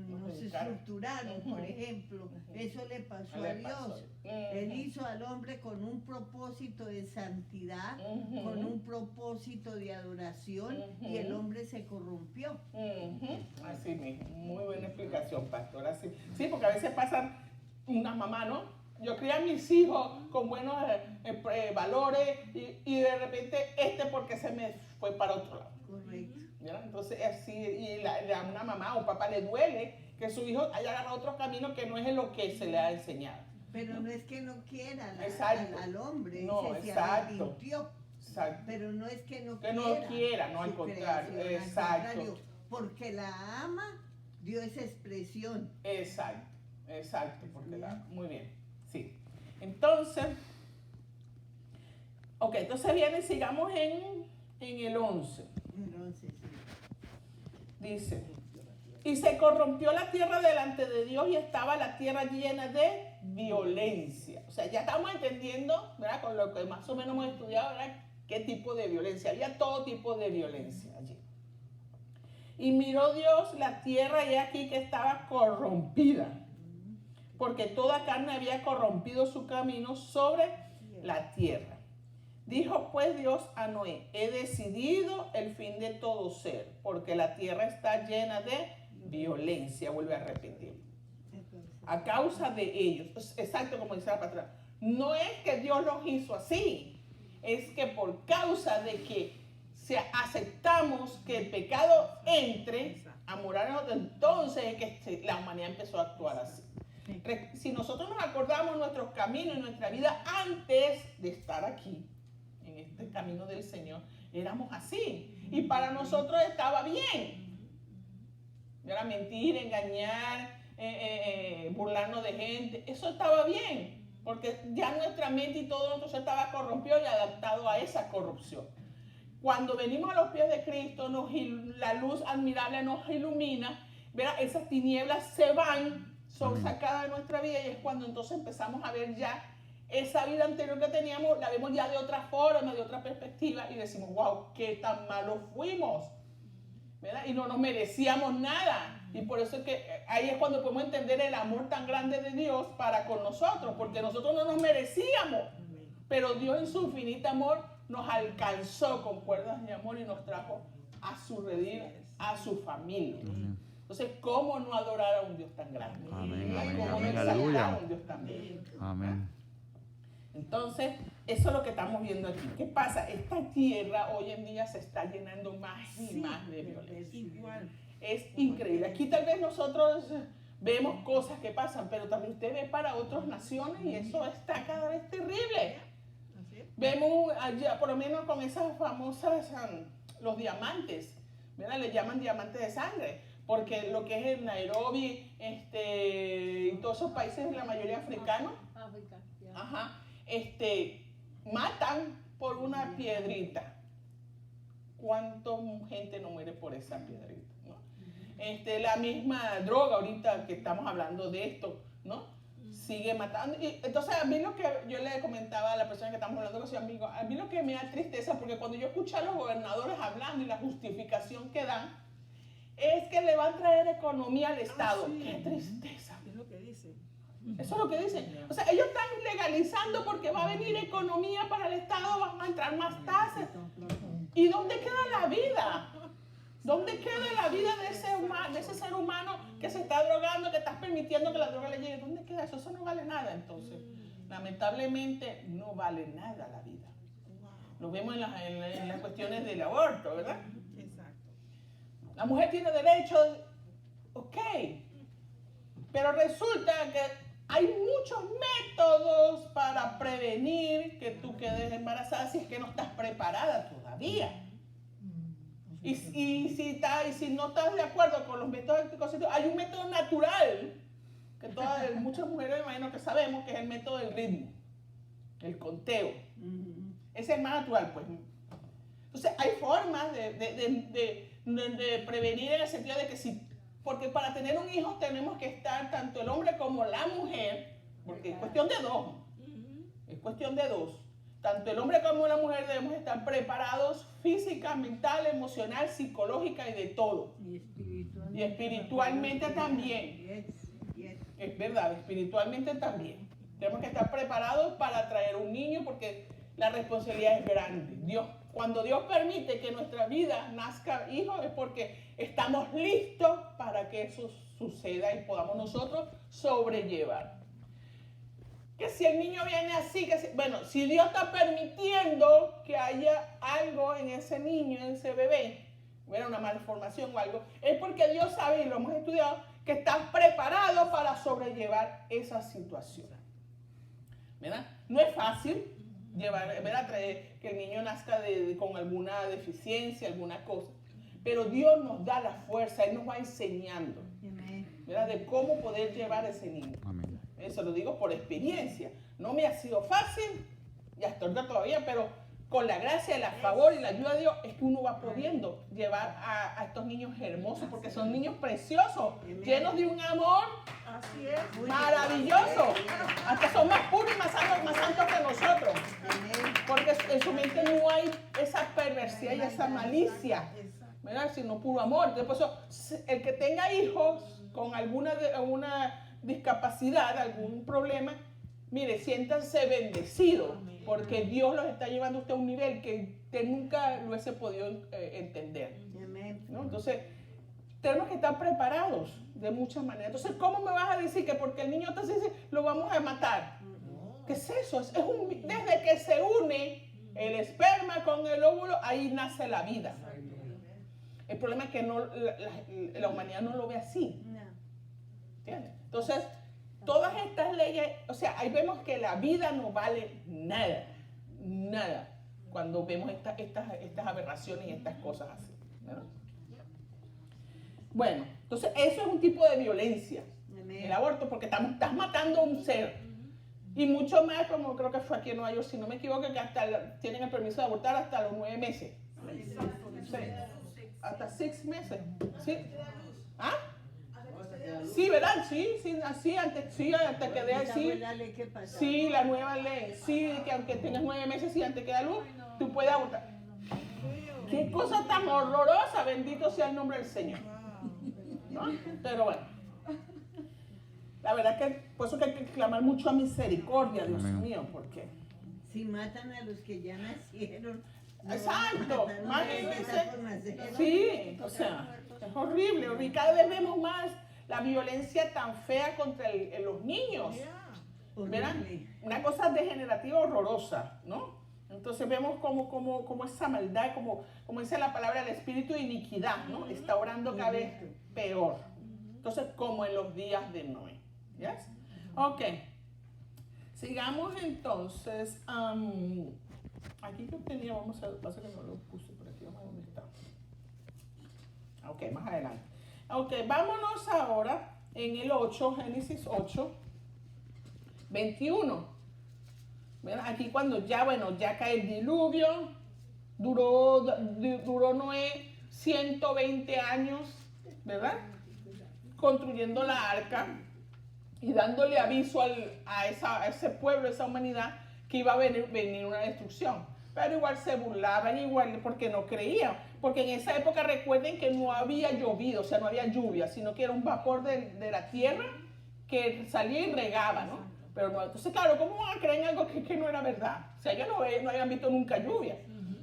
nos estructuraron, por ejemplo. Eso le pasó a Dios. Él hizo al hombre con un propósito de santidad, con un propósito de adoración, y el hombre se corrompió. Así mismo, muy buena explicación, pastor. Así. Sí, porque a veces pasan una mamá, ¿no? Yo crié a mis hijos con buenos valores y de repente porque se me fue para otro lado. Correcto. ¿Ya? Entonces así, y a una mamá o un papá le duele que su hijo haya agarrado otro camino que no es lo que se le ha enseñado. Pero no es que no quiera al hombre, no, se arrepintió. Exacto. Pero no es que no quiera, no, al contrario. Exacto. Al contrario, porque la ama, dio esa expresión. Exacto, porque muy bien, sí. Entonces, entonces sigamos en el 11. Dice, y se corrompió la tierra delante de Dios y estaba la tierra llena de violencia. O sea, ya estamos entendiendo, ¿verdad? Con lo que más o menos hemos estudiado, ¿verdad? Qué tipo de violencia. Había todo tipo de violencia allí. Y miró Dios la tierra y aquí que estaba corrompida, porque toda carne había corrompido su camino sobre la tierra. Dijo pues Dios a Noé, he decidido el fin de todo ser, porque la tierra está llena de violencia, vuelve a repetir, a causa de ellos. Exacto como dice la patrona. No es que Dios los hizo así, es que por causa de que aceptamos que el pecado entre a morar en nosotros, entonces es que la humanidad empezó a actuar así. Si nosotros nos acordamos nuestros caminos y nuestra vida antes de estar aquí, en este camino del Señor, éramos así. Y para nosotros estaba bien. Era mentir, engañar, burlarnos de gente. Eso estaba bien. Porque ya nuestra mente y todo nosotros estaba corrompido y adaptado a esa corrupción. Cuando venimos a los pies de Cristo, la luz admirable nos ilumina. ¿Verdad? Esas tinieblas se van, son sacadas de nuestra vida y es cuando entonces empezamos a ver ya esa vida anterior que teníamos, la vemos ya de otra forma, de otra perspectiva y decimos, wow, qué tan malos fuimos, ¿verdad? Y no nos merecíamos nada. Y por eso es que ahí es cuando podemos entender el amor tan grande de Dios para con nosotros, porque nosotros no nos merecíamos, pero Dios en su infinito amor nos alcanzó con cuerdas de amor y nos trajo a su redil, a su familia. Entonces, ¿cómo no adorar a un Dios tan grande? Amén, ¿Cómo no amén, exaltar aleluya. a un Dios tan grande? Amén. Entonces, eso es lo que estamos viendo aquí. ¿Qué pasa? Esta tierra hoy en día se está llenando más y más de violencia. Igual. Es increíble. Aquí tal vez nosotros vemos cosas que pasan, pero también usted ve para otras naciones y eso está cada vez terrible. Vemos allá, por lo menos con esas famosas, los diamantes, ¿verdad? Le llaman diamantes de sangre, porque lo que es en Nairobi, y todos esos países, la mayoría africanos, matan por una piedrita. ¿Cuánta gente no muere por esa piedrita? ¿No? La misma droga, ahorita que estamos hablando de esto, ¿no? Sigue matando. Y entonces, a mí lo que yo le comentaba a la persona que estamos hablando con su amigo, a mí lo que me da tristeza, porque cuando yo escucho a los gobernadores hablando y la justificación que dan, es que le va a traer economía al Estado. Sí. ¡Qué tristeza! Es lo que dicen. Eso es lo que dicen. O sea, ellos están legalizando porque va a venir economía para el Estado, van a entrar más tasas. ¿Y dónde queda la vida? ¿Dónde queda la vida de ese ser humano que se está drogando, que estás permitiendo que la droga le llegue? ¿Dónde queda eso? Eso no vale nada. Entonces, lamentablemente, no vale nada la vida. Lo vemos en las cuestiones del aborto, ¿verdad? Exacto. La mujer tiene derecho, ok, pero resulta que hay muchos métodos para prevenir que tú quedes embarazada si es que no estás preparada todavía. Y si no estás de acuerdo con los métodos anticonceptivos, hay un método natural que muchas mujeres me imagino que sabemos, que es el método del ritmo, el conteo. Ese es el más natural, pues. Entonces, hay formas de prevenir en el sentido de que porque para tener un hijo tenemos que estar tanto el hombre como la mujer, porque es cuestión de dos. Es cuestión de dos. Tanto el hombre como la mujer debemos estar preparados física, mental, emocional, psicológica y de todo. Y espiritualmente también. Es verdad, espiritualmente también. Tenemos que estar preparados para traer un niño porque la responsabilidad es grande. Cuando Dios permite que en nuestra vida nazca hijos es porque estamos listos para que eso suceda y podamos nosotros sobrellevar. Que si el niño viene así, si Dios está permitiendo que haya algo en ese niño, en ese bebé, una malformación o algo, es porque Dios sabe, y lo hemos estudiado, que estás preparado para sobrellevar esa situación. ¿Verdad? No es fácil traer que el niño nazca con alguna deficiencia, alguna cosa, pero Dios nos da la fuerza, Él nos va enseñando, ¿verdad? De cómo poder llevar a ese niño. Amén. Eso lo digo por experiencia. No me ha sido fácil, y hasta ahorita todavía, pero con la gracia, el favor y la ayuda de Dios es que uno va pudiendo llevar a estos niños hermosos, porque son niños preciosos, llenos de un amor maravilloso. Hasta son más puros y más santos que nosotros. Porque en su mente no hay esa perversidad y esa malicia, ¿verdad? Sino puro amor. Entonces, por eso, el que tenga hijos con alguna discapacidad, algún problema, mire, siéntanse bendecidos, porque Dios los está llevando a usted a un nivel que usted nunca lo hubiese podido entender, ¿no? Entonces, tenemos que estar preparados de muchas maneras. Entonces, ¿cómo me vas a decir que porque el niño está así, lo vamos a matar? ¿Qué es eso? Desde que se une el esperma con el óvulo, ahí nace la vida. El problema es que la humanidad no lo ve así. ¿Entiendes? Entonces, todas estas leyes, o sea, ahí vemos que la vida no vale nada, nada, cuando vemos estas aberraciones y estas cosas así, ¿no? Bueno, entonces eso es un tipo de violencia, el aborto, porque estás matando a un ser. Y mucho más, como creo que fue aquí en Nueva York, si no me equivoco, que tienen el permiso de abortar hasta los 9 meses. Sí, hasta 6 meses. ¿Sí? ¿Ah? Sí, ¿verdad? Sí, así, antes que dé así. Sí, la nueva ley. Sí, que aunque tengas 9 meses y antes que da luz, tú puedes abortar. Qué cosa tan horrorosa, bendito sea el nombre del Señor. ¿No? Pero bueno, la verdad que por eso que hay que clamar mucho a misericordia, Dios mío, porque si matan a los que ya nacieron. Exacto, imagínense. Sí, o sea, es horrible. Y cada vez vemos más la violencia tan fea contra los niños. ¿Verdad? Una cosa degenerativa horrorosa, ¿no? Entonces vemos como esa maldad, como dice la palabra, el espíritu de iniquidad, ¿no? Está obrando cada vez peor. Entonces, como en los días de Noé. ¿Yes? Ok. Sigamos entonces. Aquí yo tenía, vamos a ver, pasa que no lo puse por aquí, vamos a ver dónde está. Ok, más adelante. Ok, vámonos ahora en el 8, Génesis 8, 21. ¿Verdad? Aquí cuando ya cae el diluvio, duró Noé 120 años, ¿verdad? Construyendo la arca y dándole aviso a ese pueblo, a esa humanidad, que iba a venir una destrucción. Pero igual se burlaban, igual porque no creían. Porque en esa época recuerden que no había llovido, o sea, no había lluvia, sino que era un vapor de la tierra que salía y regaba, ¿no? Pero no, entonces, claro, ¿cómo van a creer en algo que no era verdad? O sea, ellos no habían visto nunca lluvia,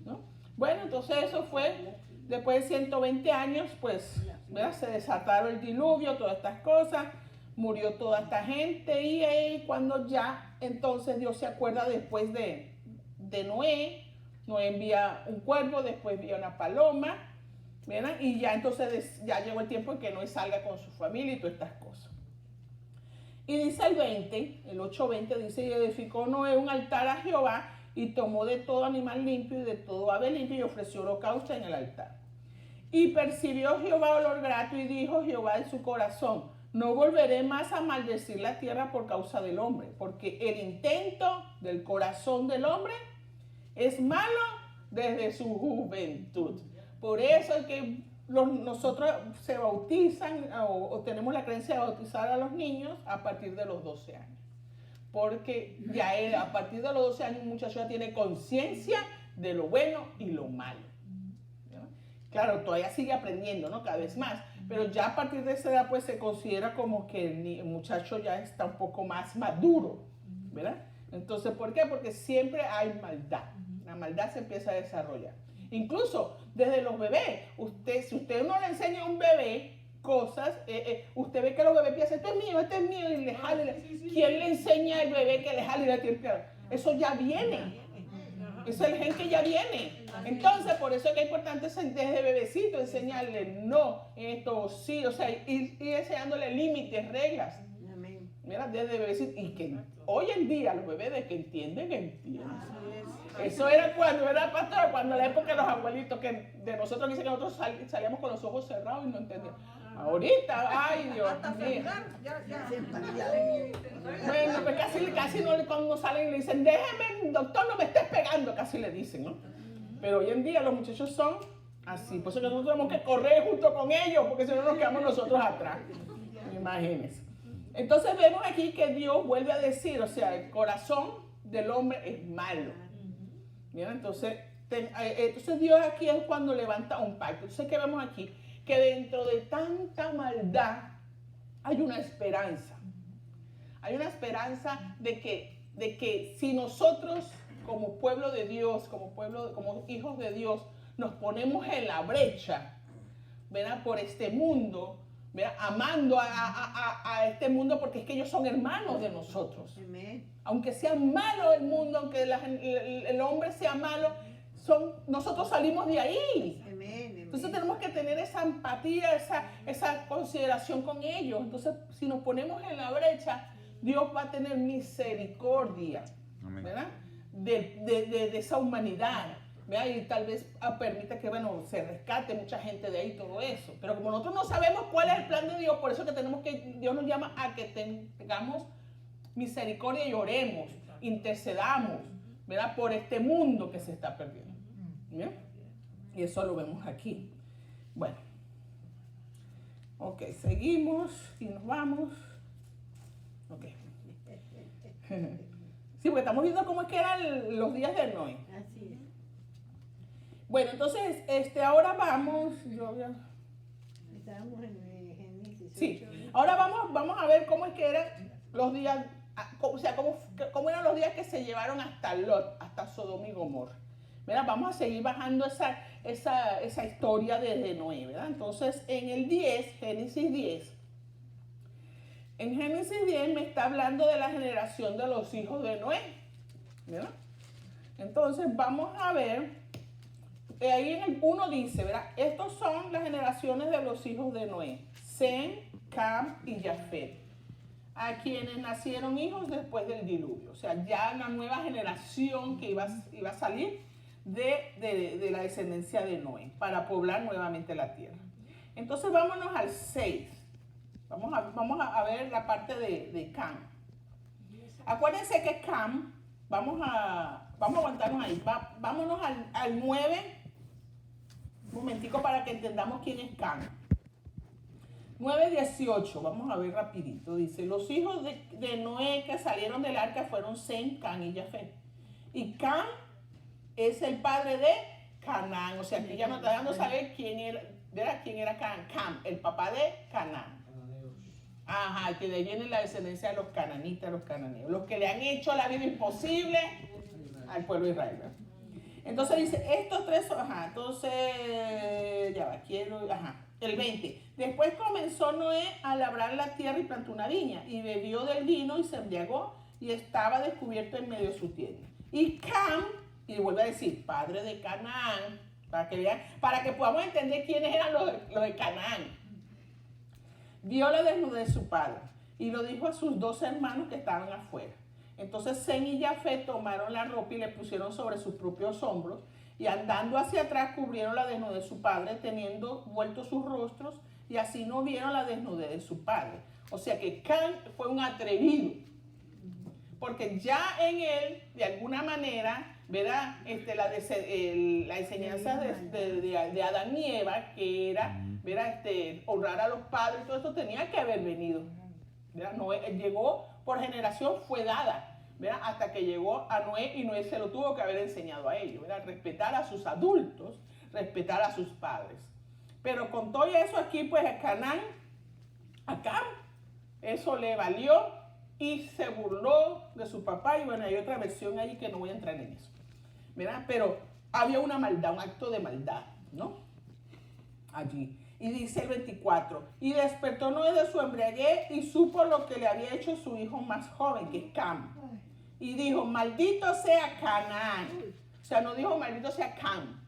¿no? Bueno, entonces eso fue después de 120 años, pues, ¿verdad? Se desataron el diluvio, todas estas cosas, murió toda esta gente y ahí cuando ya, entonces Dios se acuerda después de Noé. Noé envía un cuervo, después envía una paloma, ¿verdad? Y ya entonces ya llegó el tiempo en que Noé salga con su familia y todas estas cosas. Y dice el 8:20, dice, y edificó Noé un altar a Jehová y tomó de todo animal limpio y de todo ave limpio y ofreció holocausto en el altar. Y percibió Jehová olor grato y dijo Jehová en su corazón, no volveré más a maldecir la tierra por causa del hombre, porque el intento del corazón del hombre es malo desde su juventud. Por eso es que nosotros se bautizan o tenemos la creencia de bautizar a los niños a partir de los 12 años. Porque ya a partir de los 12 años un muchacho ya tiene conciencia de lo bueno y lo malo. ¿No? Claro, todavía sigue aprendiendo, ¿no? Cada vez más. Pero ya a partir de esa edad pues se considera como que el muchacho ya está un poco más maduro, ¿verdad? Entonces, ¿por qué? Porque siempre hay maldad. La maldad se empieza a desarrollar. Incluso desde los bebés. Si usted no le enseña a un bebé cosas, usted ve que los bebés piensan, este es mío, y le jala. ¿Quién le enseña al bebé que le jale la tierra? Eso ya viene. Eso es el gen que ya viene. Entonces, por eso es que es importante desde bebecito enseñarle no, esto sí, o sea, ir enseñándole límites, reglas. Mira, desde bebecito. Y que hoy en día los bebés de que entienden. Eso era cuando era pastor, cuando la época de los abuelitos, que de nosotros dicen que nosotros salíamos con los ojos cerrados y no entendíamos. Ahorita, ay Dios mío. Bueno, pues casi no, cuando salen le dicen, déjeme, doctor, no me estés pegando, casi le dicen, ¿no? Pero hoy en día los muchachos son así, por eso que nosotros tenemos que correr junto con ellos, porque si no nos quedamos nosotros atrás. Imagínense. Entonces vemos aquí que Dios vuelve a decir, o sea, el corazón del hombre es malo. Bien, entonces Dios aquí es cuando levanta un pacto. Entonces, ¿qué vemos aquí? Que dentro de tanta maldad hay una esperanza. Hay una esperanza de que si nosotros como pueblo de Dios, como hijos de Dios, nos ponemos en la brecha, ¿verdad? Por este mundo, ¿verdad? Amando a este mundo, porque es que ellos son hermanos de nosotros. Amén. Aunque sea malo el mundo, aunque el hombre sea malo, nosotros salimos de ahí. Amén. Entonces tenemos que tener esa empatía, esa consideración con ellos. Entonces, si nos ponemos en la brecha, Dios va a tener misericordia, ¿verdad? De esa humanidad, ¿verdad? Y tal vez permita que, bueno, se rescate mucha gente de ahí, todo eso. Pero como nosotros no sabemos cuál es el plan de Dios, por eso que Dios nos llama a que tengamos misericordia y oremos, intercedamos, ¿verdad? Por este mundo que se está perdiendo. ¿Bien? Y eso lo vemos aquí. Bueno. Ok, seguimos y nos vamos. Ok. Sí, porque estamos viendo cómo es que eran los días de Noé. Así es. Bueno, entonces, ahora vamos. Estábamos en Génesis. Sí, ahora vamos a ver cómo es que eran los días, o sea, cómo eran los días que se llevaron hasta Lot, hasta Sodoma y Gomorra. ¿Verdad? Vamos a seguir bajando esa historia desde Noé, ¿verdad? Entonces, en el 10, Génesis 10. En Génesis 10 me está hablando de la generación de los hijos de Noé, ¿verdad? Entonces, vamos a ver, ahí en el 1 dice, ¿verdad? Estos son las generaciones de los hijos de Noé, Sem, Cam y Jafet, a quienes nacieron hijos después del diluvio. O sea, ya una nueva generación que iba a salir de la descendencia de Noé para poblar nuevamente la tierra. Entonces vámonos al 6. Vamos a ver la parte de Cam. Acuérdense que Cam, vamos a aguantarnos ahí. Vámonos al 9. Un momentico para que entendamos quién es Cam. 9:18, vamos a ver rapidito. Dice, los hijos de Noé que salieron del arca fueron Sem, Cam y Jafet. Y Cam es el padre de Canaán. O sea, aquí ya nos está dando a saber quién era Cam, el papá de Canaán. Ajá, que de ahí viene la descendencia de los cananitas, los cananeos. Los que le han hecho la vida imposible al pueblo de Israel. Entonces dice, estos tres, entonces, ya va, el 20. Después comenzó Noé a labrar la tierra y plantó una viña, y bebió del vino y se embriagó, y estaba descubierto en medio de su tienda. Y Cam, y vuelve a decir, padre de Canaán, para que vean, para que podamos entender quiénes eran los de Canaán. Vio la desnudez de su padre, y lo dijo a sus 2 hermanos que estaban afuera. Entonces Sem y Jafet tomaron la ropa y le pusieron sobre sus propios hombros, y andando hacia atrás cubrieron la desnudez de su padre, teniendo vueltos sus rostros, y así no vieron la desnudez de su padre. O sea que Cam fue un atrevido, porque ya en él, de alguna manera, ¿verdad? La enseñanza de Adán y Eva, que era, ¿verdad? Honrar a los padres, todo eso tenía que haber venido, ¿verdad? Noé llegó por generación, fue dada, ¿verdad? Hasta que llegó a Noé, y Noé se lo tuvo que haber enseñado a ellos, ¿verdad? Respetar a sus adultos, respetar a sus padres. Pero con todo eso aquí, pues a Canaán, acá, eso le valió y se burló de su papá. Y bueno, hay otra versión ahí que no voy a entrar en eso, ¿verdad? Pero había una maldad, un acto de maldad, ¿no? Allí. Y dice el 24, y despertó Noé de su embriaguez y supo lo que le había hecho su hijo más joven, que es Cam. Y dijo, maldito sea Canaán. O sea, no dijo maldito sea Cam,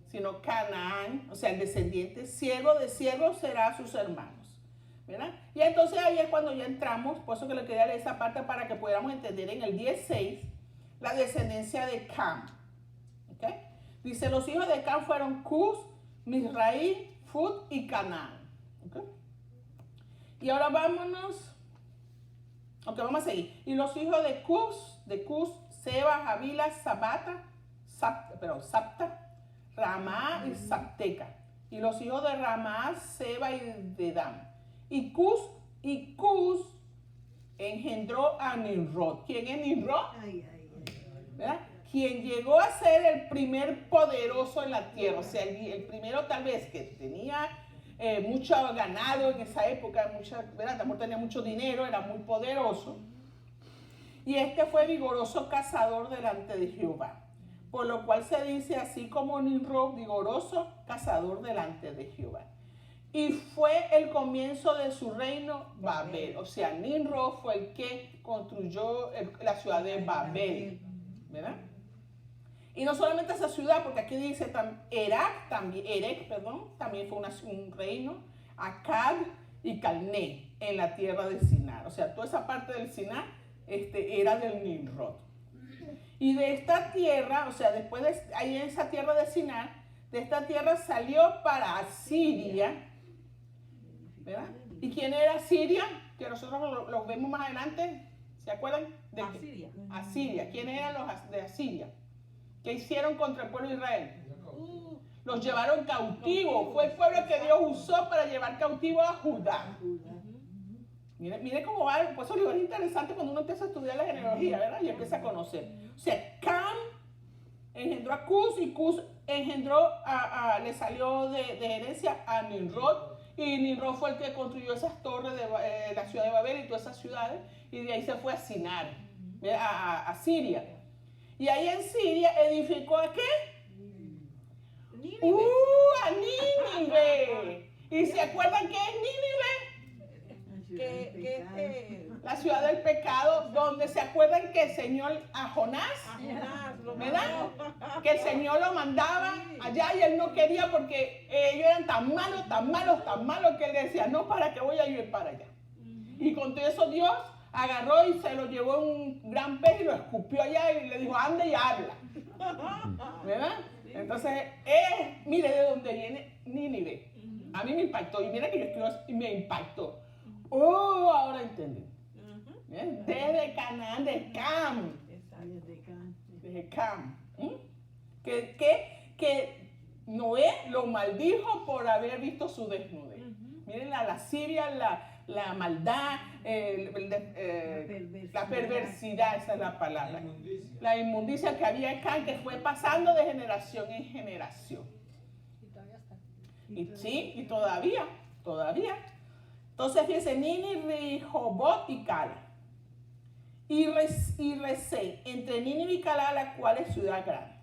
sino Canaán, o sea, el descendiente, siervo de siervos será a sus hermanos, ¿verdad? Y entonces ahí es cuando ya entramos, por eso que le quería leer esa parte para que podamos entender en el 16 la descendencia de Cam. ¿Ok? Dice, los hijos de Cam fueron Cus, Misraim, Fud y Canaán. ¿Okay? Y ahora vámonos. Ok, vamos a seguir. Y los hijos de Cus, Seba, Javila, Sapta, Ramá y Sapteca. Y los hijos de Ramá, Seba y Dedam. Y Cus engendró a Nimrod. ¿Quién es Nimrod? ¿Verdad? Quien llegó a ser el primer poderoso en la tierra, o sea, el primero tal vez que tenía mucho ganado en esa época, ¿verdad? También tenía mucho dinero, era muy poderoso. Y este fue vigoroso cazador delante de Jehová, por lo cual se dice así como Nimrod, vigoroso cazador delante de Jehová. Y fue el comienzo de su reino Babel, o sea, Nimrod fue el que construyó la ciudad de Babel, ¿verdad? Y no solamente esa ciudad, porque aquí dice Erec también fue un reino, Akkad y Calné en la tierra de Sinar. O sea, toda esa parte del Sinar era del Nimrod. Y de esta tierra, o sea, después de ahí en esa tierra de Sinar, de esta tierra salió para Asiria, ¿verdad? ¿Y quién era Asiria? Que nosotros lo vemos más adelante, ¿se acuerdan? De Asiria. Asiria. ¿Quiénes eran los de Asiria? ¿Qué hicieron contra el pueblo de Israel? Los llevaron cautivos. Fue el pueblo que Dios usó para llevar cautivo a Judá. Mire cómo va. Por eso es interesante cuando uno empieza a estudiar la genealogía, ¿verdad? Y empieza a conocer. O sea, Cam engendró a Cus, y Cus engendró le salió de herencia a Nimrod. Y Nimrod fue el que construyó esas torres de la ciudad de Babel y todas esas ciudades. Y de ahí se fue a Sinar, a Siria. Y ahí en Siria edificó ¿a qué? Nínive. A Nínive. ¿Y se acuerdan qué es Nínive? La ciudad del pecado, donde se acuerdan que el Señor a Jonás, ¿verdad? Que el Señor lo mandaba allá y él no quería porque ellos eran tan malos que él decía, no, ¿para qué voy a ir para allá? Y con todo eso Dios agarró y se lo llevó en un gran pez y lo escupió allá y le dijo, anda y habla. ¿Verdad? Entonces, mire de dónde viene Nínive. A mí me impactó. Y mira que yo estuve y me impactó. Ahora entendí. Desde Canaán, de Cam. Desde Cam. Que Noé lo maldijo por haber visto su desnudez. Miren la lascivia, la maldad, la perversidad, esa es la palabra. La inmundicia que había acá, que fue pasando de generación en generación. Y todavía. Entonces fíjense, Nínive, Rehobot y Cala. Y Resén, entre Nínive y Cala, la cual es ciudad grande.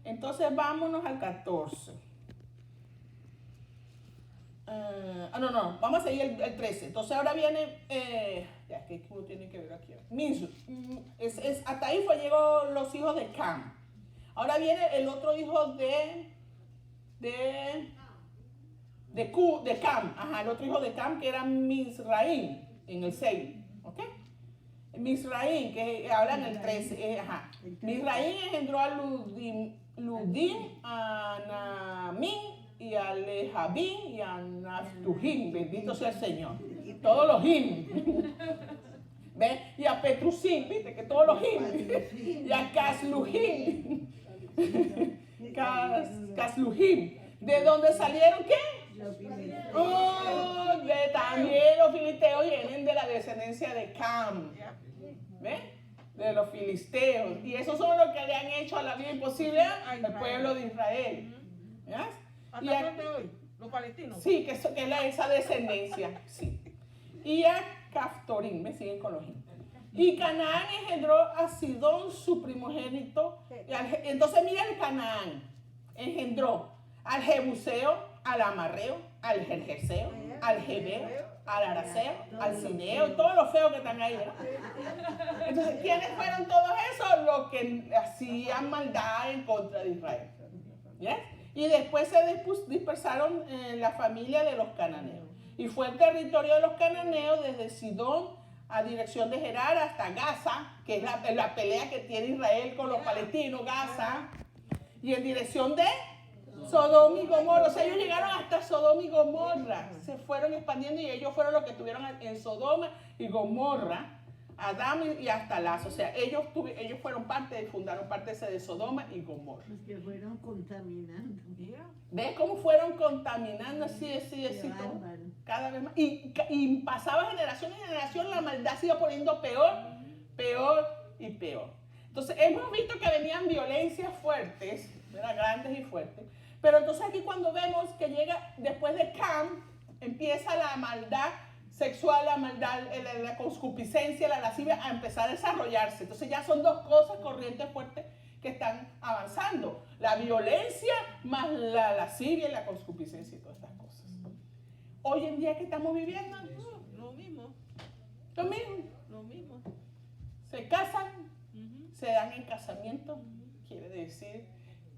Entonces vámonos al 14. No, vamos a seguir el 13. Entonces ahora viene, ya que uno tiene que ver aquí. Hasta ahí llegó los hijos de Cam. Ahora viene el otro hijo de Cam. Ajá, el otro hijo de Cam que era Misraim en el 6. ¿Ok? Misraim, que habla en el 13. Misraim engendró a Ludim, a Namín y a Lehabim y a Naftujim. Bendito sea el Señor. Todos los him. ¿Ves? Y a Petrusim, ¿viste? Que todos los him. Y a Caslujim. Caslujim. ¿De dónde salieron qué? También los filisteos vienen de la descendencia de Cam. ¿Ves? De los filisteos. Y esos son los que le han hecho a la vida imposible al pueblo de Israel. ¿Ves? ¿Hasta dónde hoy? ¿Los palestinos? Sí, que es esa descendencia. Sí. Y a Caftorim, me siguen con los him. Y Canaán engendró a Sidón, su primogénito. Entonces mira el Canaán. Engendró al Jebuseo, al Amarreo, al Gergeseo, al Jebeo, al Araceo, al Cineo, todos los feos que están ahí, ¿verdad? Entonces, ¿quiénes fueron todos esos? Los que hacían maldad en contra de Israel. ¿Yes? Y después se dispersaron en la familia de los cananeos. Y fue el territorio de los cananeos desde Sidón a dirección de Gerar hasta Gaza, que es la pelea que tiene Israel con los palestinos, Gaza, y en dirección de Sodoma y Gomorra. O sea, ellos llegaron hasta Sodoma y Gomorra. Se fueron expandiendo y ellos fueron los que estuvieron en Sodoma y Gomorra, Adán y hasta Lazo. O sea, ellos fundaron parte de Sodoma y Gomorra. Los que fueron contaminando. ¿Ves cómo fueron contaminando así todo? Cada vez más. Y pasaba generación en generación, la maldad se iba poniendo peor y peor. Entonces, hemos visto que venían violencias fuertes, ¿verdad? Grandes y fuertes. Pero entonces aquí cuando vemos que llega, después de Cam, empieza la maldad sexual, la maldad, la concupiscencia, la lascivia a empezar a desarrollarse. Entonces ya son dos cosas, corrientes fuertes, que están avanzando. La violencia más la lascivia y la concupiscencia y todas estas cosas. Hoy en día, ¿qué estamos viviendo? Lo mismo. Lo mismo. Se casan, se dan en casamiento. Quiere decir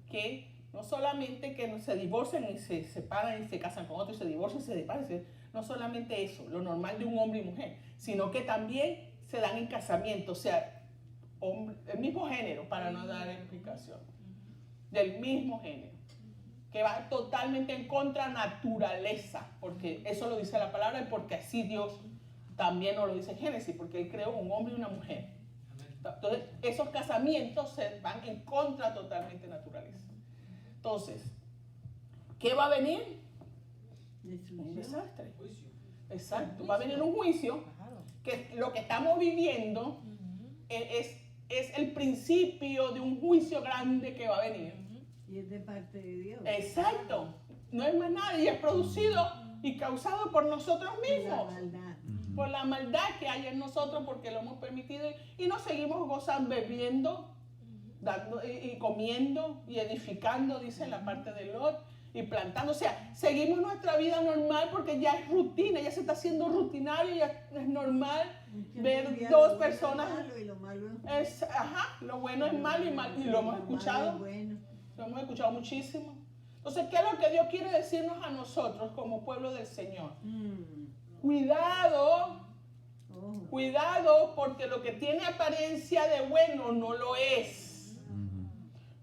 que no solamente que no se divorcian y se separan y se casan con otro y se divorcian y se separan. No solamente eso, lo normal de un hombre y mujer, sino que también se dan en casamiento, o sea, el mismo género, para no dar explicación, del mismo género, que va totalmente en contra naturaleza, porque eso lo dice la palabra y porque así Dios también nos lo dice en Génesis, porque Él creó un hombre y una mujer. Entonces, esos casamientos se van en contra totalmente de naturaleza. Entonces, ¿qué va a venir? Un desastre. Exacto. Va a venir un juicio, que lo que estamos viviendo es el principio de un juicio grande que va a venir. Y es de parte de Dios. Exacto. No es más nada. Y es producido y causado por nosotros mismos. Por la maldad que hay en nosotros, porque lo hemos permitido. Y nos seguimos gozando, bebiendo, dando y comiendo y edificando, dice en la parte de Lot, y plantando. O sea, seguimos nuestra vida normal porque ya es rutina, ya se está haciendo rutinario, ya es normal ver dos personas. Lo bueno es malo y lo hemos escuchado. Lo hemos escuchado muchísimo. Entonces, ¿qué es lo que Dios quiere decirnos a nosotros como pueblo del Señor? Cuidado, porque lo que tiene apariencia de bueno no lo es.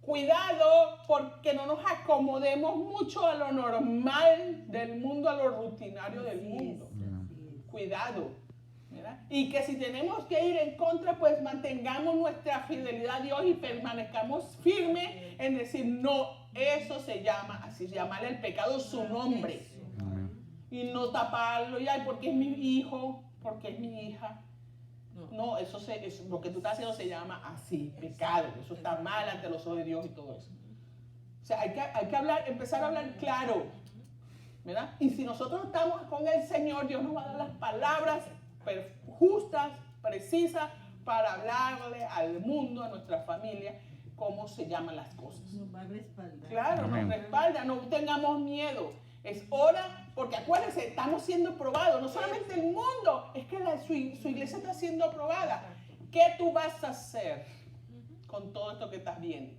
Cuidado, porque no nos acomodemos mucho a lo normal del mundo, a lo rutinario del mundo. Cuidado, ¿verdad? Y que si tenemos que ir en contra, pues mantengamos nuestra fidelidad a Dios y permanezcamos firmes en decir, no, eso se llama, así llamarle el pecado su nombre. Y no taparlo, y porque es mi hijo, porque es mi hija. No, eso lo que tú estás haciendo se llama así, pecado. Eso está mal ante los ojos de Dios y todo eso. O sea, hay que hablar, empezar a hablar claro, ¿verdad? Y si nosotros estamos con el Señor, Dios nos va a dar las palabras justas, precisas, para hablarle al mundo, a nuestra familia, cómo se llaman las cosas. Nos va a respaldar. Claro, Amén. nos respalda, no tengamos miedo. Es hora, porque acuérdense, estamos siendo probados. No solamente el mundo, es que su iglesia está siendo aprobada. ¿Qué tú vas a hacer con todo esto que estás viendo?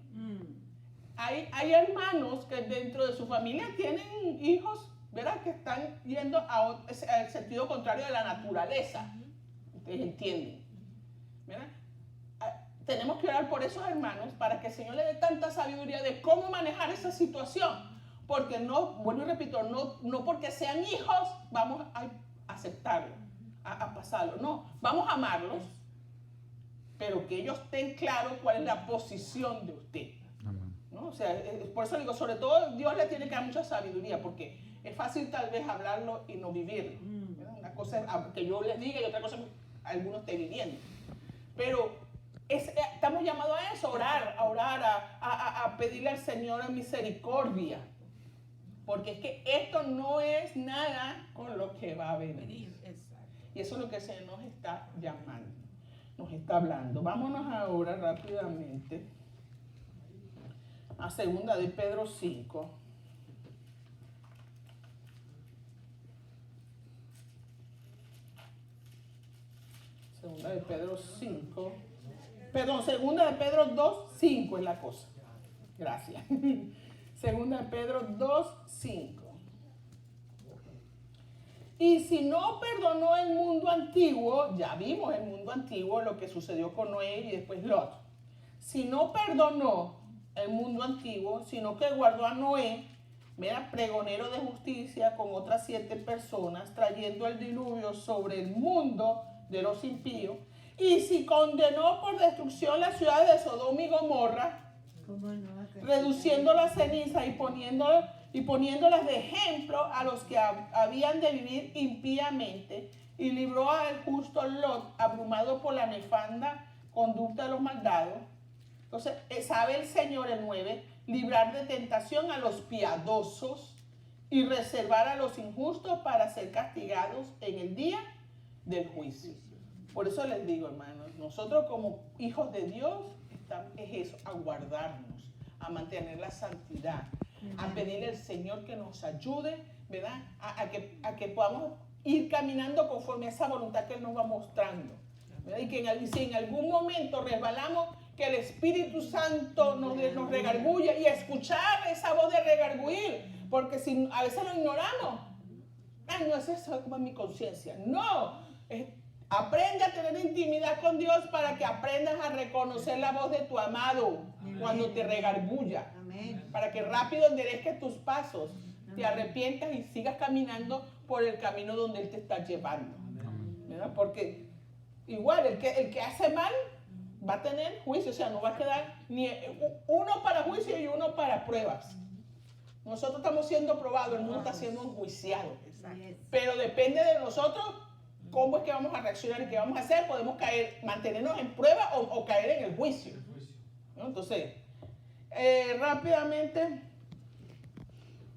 Hay hermanos que dentro de su familia tienen hijos, ¿verdad? Que están yendo al sentido contrario de la naturaleza. Ustedes entienden, ¿verdad? Tenemos que orar por esos hermanos para que el Señor le dé tanta sabiduría de cómo manejar esa situación. Porque no, vuelvo y repito, no porque sean hijos vamos a aceptarlo, a pasarlo. No, vamos a amarlos, pero que ellos estén claros cuál es la posición de usted. ¿No? O sea, por eso digo, sobre todo Dios le tiene que dar mucha sabiduría, porque es fácil tal vez hablarlo y no vivirlo. Una cosa es que yo les diga y otra cosa es que algunos estén viviendo. Pero estamos llamados a eso, a orar, a pedirle al Señor misericordia. Porque es que esto no es nada con lo que va a venir. Y eso es lo que el Señor nos está llamando, nos está hablando. Vámonos ahora rápidamente a 2 de Pedro 5. Segunda de Pedro 5. Perdón, 2 de Pedro 2, 5 es la cosa. Gracias. 2 de Pedro 2, 5. Y si no perdonó el mundo antiguo, ya vimos el mundo antiguo, lo que sucedió con Noé y después Lot. Si no perdonó el mundo antiguo, sino que guardó a Noé, era pregonero de justicia con otras 7 personas, trayendo el diluvio sobre el mundo de los impíos. Y si condenó por destrucción las ciudades de Sodoma y Gomorra, reduciendo la ceniza y poniéndolas de ejemplo a los que habían de vivir impíamente, y libró al justo Lot, abrumado por la nefanda conducta de los maldados. Entonces, sabe el Señor, el 9, librar de tentación a los piadosos y reservar a los injustos para ser castigados en el día del juicio. Por eso les digo, hermanos, nosotros como hijos de Dios, es eso, a guardarnos, a mantener la santidad, a pedirle al Señor que nos ayude, ¿verdad? A que podamos ir caminando conforme a esa voluntad que Él nos va mostrando, ¿verdad? Y que si en algún momento resbalamos, que el Espíritu Santo nos redarguya, y escuchar esa voz de redarguir, porque si a veces lo ignoramos, no es eso como en mi conciencia, no, aprende a tener intimidad con Dios para que aprendas a reconocer la voz de tu amado. Amén. Cuando te redarguya. Amén. Para que rápido enderezques tus pasos, amén, te arrepientas y sigas caminando por el camino donde Él te está llevando. ¿Verdad? Porque igual el que hace mal va a tener juicio, o sea, no va a quedar ni uno para juicio y uno para pruebas. Nosotros estamos siendo probados, el mundo está siendo enjuiciado. Pero depende de nosotros cómo es que vamos a reaccionar y qué vamos a hacer. Podemos caer, mantenernos en prueba o caer en el juicio, ¿no? Entonces, rápidamente,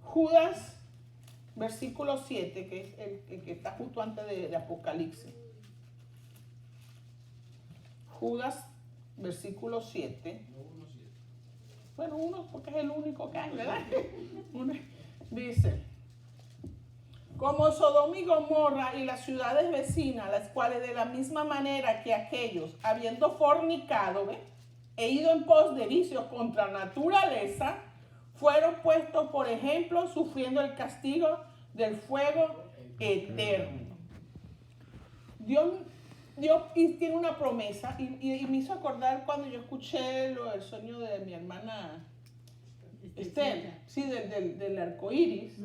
Judas, versículo 7, que es el que está justo antes de Apocalipsis. Judas, versículo 7. Bueno, uno porque es el único que hay, ¿verdad? Dice: como Sodoma y Gomorra y las ciudades vecinas, las cuales de la misma manera que aquellos, habiendo fornicado, e ido en pos de vicios contra naturaleza, fueron puestos por ejemplo, sufriendo el castigo del fuego eterno. Dios tiene una promesa, y me hizo acordar cuando yo escuché el sueño de mi hermana Esther, sí, del arco iris,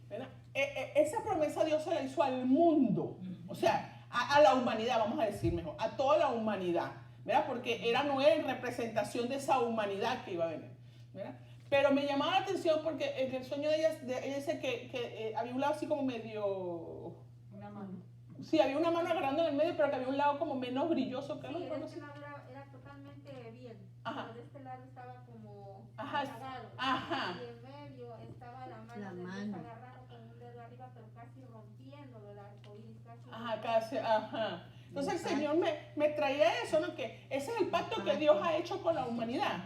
¿verdad? Esa promesa Dios se la hizo al mundo, o sea, a la humanidad, vamos a decir mejor, a toda la humanidad, ¿verdad? Porque era Noé en representación de esa humanidad que iba a venir, ¿verdad? Pero me llamaba la atención porque en el sueño de ella dice que había un lado así como medio... Una mano. Sí, había una mano agarrando en el medio, pero que había un lado como menos brilloso que el otro. Sí, este lado era totalmente bien. Ajá. Pero de este lado estaba como Ajá. apagado. Ajá. Y en medio estaba la mano de Dios agarrado con un dedo arriba, pero casi rompiéndolo el arco iris. Ajá, casi, ajá. Entonces el Señor me traía eso, ¿no? Que ese es el pacto que Dios ha hecho con la humanidad.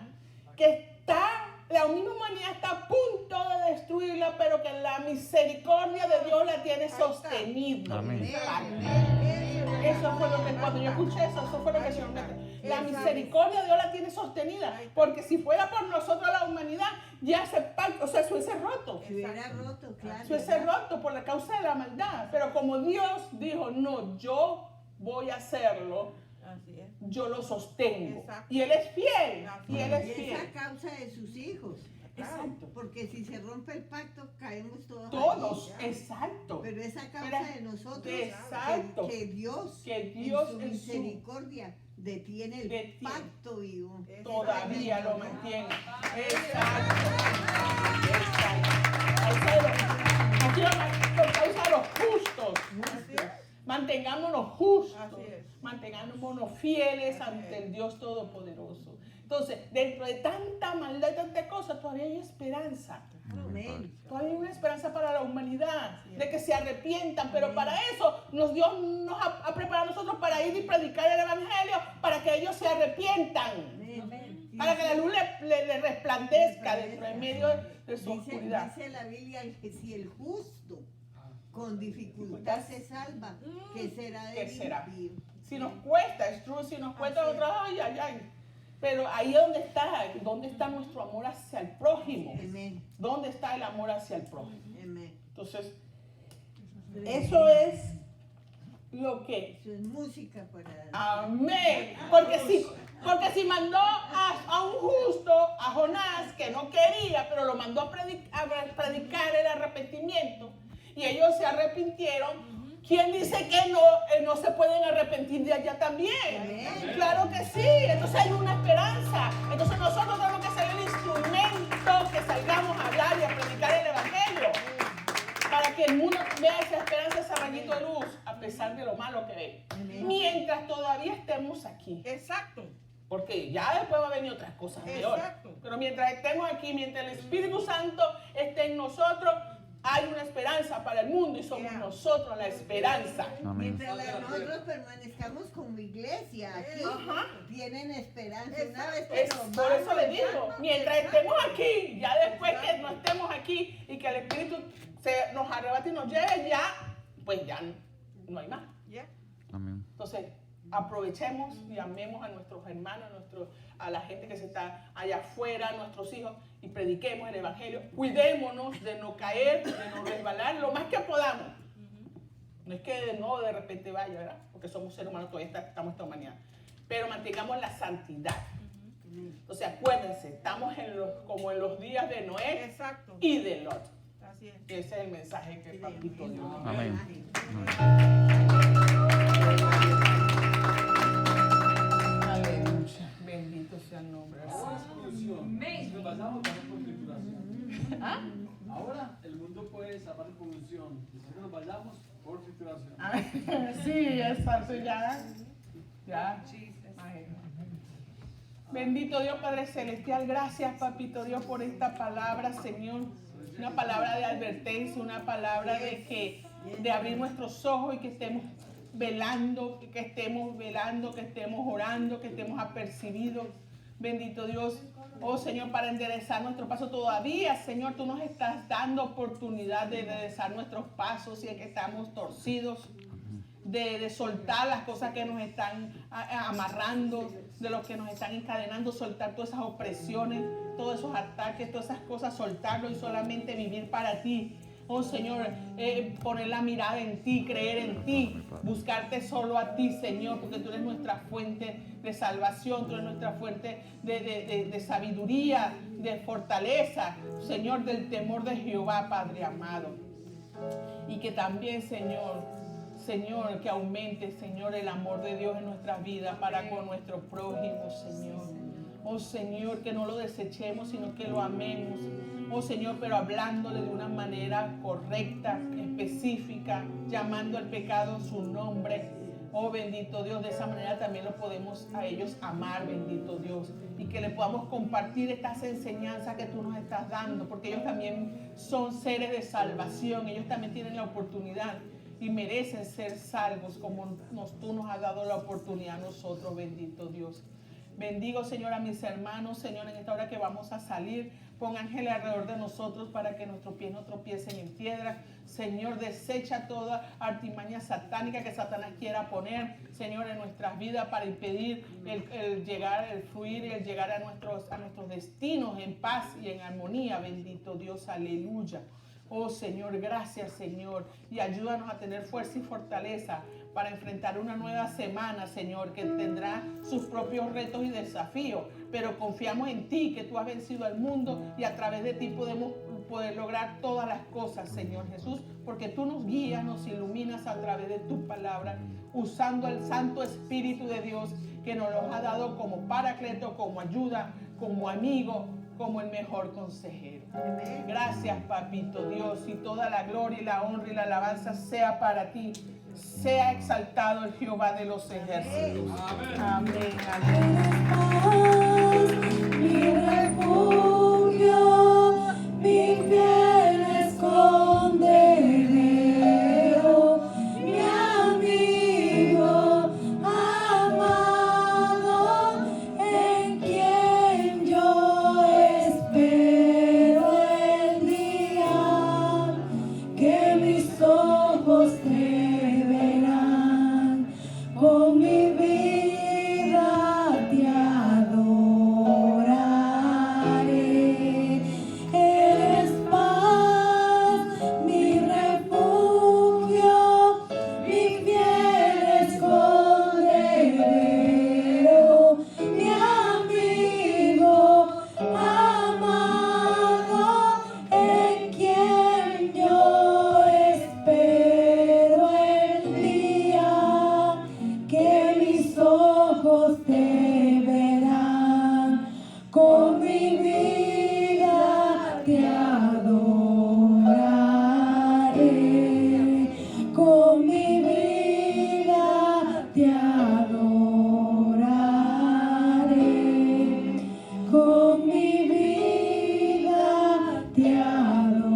Que la misma humanidad está a punto de destruirla, pero que la misericordia de Dios la tiene sostenida. Amén. Eso fue lo que, cuando yo escuché eso fue lo que el Señor me trajo. La misericordia de Dios la tiene sostenida, porque si fuera por nosotros la humanidad, ya ese pacto, o sea, se hubiese roto. Se hubiera roto, claro. Se hubiese roto por la causa de la maldad. Pero como Dios dijo, no, yo voy a hacerlo, Así es. yo lo sostengo. Exacto. Y Él es fiel. Y Él Y es es fiel. a causa de sus hijos. Exacto. Porque si se rompe el pacto, caemos todos. Todos, allí. exacto. Pero es a causa Pero- de nosotros exacto. que Dios, Que en Dios su en su- misericordia detiene el Detiene. pacto vivo. Todavía lo mantiene. Exacto. Aquí por causa de los justos. Así es. Mantengámonos justos. Así es. Mantengámonos fieles ante el Dios Todopoderoso. Entonces, dentro de tanta maldad y tanta cosa, todavía hay esperanza. Amén. Todavía hay una esperanza para la humanidad, de que se arrepientan, pero para eso Dios nos ha preparado a nosotros para ir y predicar el Evangelio, para que ellos se arrepientan, Amén. para que la luz le resplandezca dentro en medio de su oscuridad. Dice la Biblia que si el justo con dificultad se salva, ¿qué será de ¿Qué será? vivir? Si nos cuesta, es true, si nos cuesta Así es. otra, ay. Pero ahí es donde está nuestro amor hacia el prójimo. Amén. ¿Dónde está el amor hacia el prójimo? Amén. Entonces, eso es lo que... Eso es música para... Amén. Porque si mandó a un justo, a Jonás, que no quería, pero lo mandó a predicar el arrepentimiento, y ellos se arrepintieron, ¿quién dice que no se pueden arrepentir de allá también? Amén. Claro que sí. Entonces hay una esperanza. Entonces nosotros tenemos que ser el instrumento que salgamos a hablar y a predicar el Evangelio, para que el mundo vea esa esperanza, ese rayito de luz, a pesar de lo malo que ve. Amén. Mientras todavía estemos aquí. Exacto. Porque ya después va a venir otras cosas peores. Exacto. Pero mientras estemos aquí, mientras el Espíritu Santo esté en nosotros, hay una esperanza para el mundo y somos nosotros la esperanza. Amén. Mientras nosotros permanezcamos como iglesia aquí, Ajá. tienen esperanza. Una vez que Es, nos por eso vamos, le digo, mientras estemos aquí, ya después que no estemos aquí y que el Espíritu nos arrebate y nos lleve, ya, pues ya no hay más. Ya. Amén. Entonces, aprovechemos y amemos a nuestros hermanos, a la gente que se está allá afuera, a nuestros hijos, y prediquemos el Evangelio. Cuidémonos de no caer, de no resbalar lo más que podamos. No es que de repente vaya, ¿verdad? Porque somos seres humanos, todavía estamos en esta humanidad. Pero mantengamos la santidad. Entonces, acuérdense, estamos como en los días de Noé Exacto. y de Lot. Así es. Ese es el mensaje que Papito Dios nos da. Amén. Aleluya. Bendito sea el nombre. Si nos basamos también por trituración. ¿Ah? Ahora el mundo puede salvar por unción. Si nos basamos por trituración. Sí, exacto, ya. Imagínate. Bendito Dios Padre Celestial, gracias Papito Dios por esta palabra, Señor. Una palabra de advertencia, una palabra de abrir nuestros ojos y que estemos velando, que estemos orando, que estemos apercibidos. Bendito Dios, oh Señor, para enderezar nuestro paso todavía, Señor, tú nos estás dando oportunidad de enderezar nuestros pasos si es que estamos torcidos, de soltar las cosas que nos están amarrando, de los que nos están encadenando, soltar todas esas opresiones, todos esos ataques, todas esas cosas, soltarlo y solamente vivir para ti. Oh Señor, poner la mirada en ti, creer en ti, buscarte solo a ti, Señor, porque tú eres nuestra fuente de salvación, tú eres nuestra fuente de sabiduría, de fortaleza, Señor, del temor de Jehová, Padre amado. Y que también, Señor, que aumente, Señor, el amor de Dios en nuestras vidas para con nuestro prójimo, Señor. Oh Señor, que no lo desechemos, sino que lo amemos. Oh Señor, pero hablándole de una manera correcta, específica, llamando al pecado su nombre. Oh bendito Dios, de esa manera también lo podemos a ellos amar, bendito Dios. Y que le podamos compartir estas enseñanzas que tú nos estás dando, porque ellos también son seres de salvación, ellos también tienen la oportunidad y merecen ser salvos como tú nos has dado la oportunidad a nosotros, bendito Dios. Bendigo, Señor, a mis hermanos, Señor, en esta hora que vamos a salir. Pon ángeles alrededor de nosotros para que nuestros pies no tropiecen en piedra. Señor, desecha toda artimaña satánica que Satanás quiera poner, Señor, en nuestras vidas para impedir el llegar, el fluir y el llegar a nuestros destinos en paz y en armonía. Bendito Dios, aleluya. Oh Señor, gracias Señor, y ayúdanos a tener fuerza y fortaleza para enfrentar una nueva semana, Señor, que tendrá sus propios retos y desafíos, pero confiamos en ti, que tú has vencido al mundo y a través de ti podemos poder lograr todas las cosas, Señor Jesús, porque tú nos guías, nos iluminas a través de tu palabra, usando el Santo Espíritu de Dios que nos lo ha dado como paracleto, como ayuda, como amigo, como el mejor consejero. Gracias, papito Dios, y toda la gloria y la honra y la alabanza sea para ti. Sea exaltado el Jehová de los ejércitos. Amén. Amén. Mi refugio, mi fiel escondedero, mi amigo amado, en quien yo espero el día que mis ojos te verán. Con mi vida te adoraré. Eres paz, mi refugio, mi fiel escondedero, mi amigo amado, en quien yo espero el día que mis ojos te verán. Con mi vida te adoraré. Con mi vida te adoraré. Con mi vida te adoraré.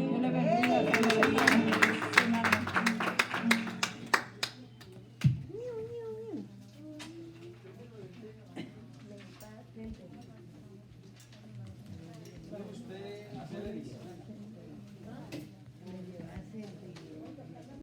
Dios le bendiga, Dios le bendiga. Puede usted hacer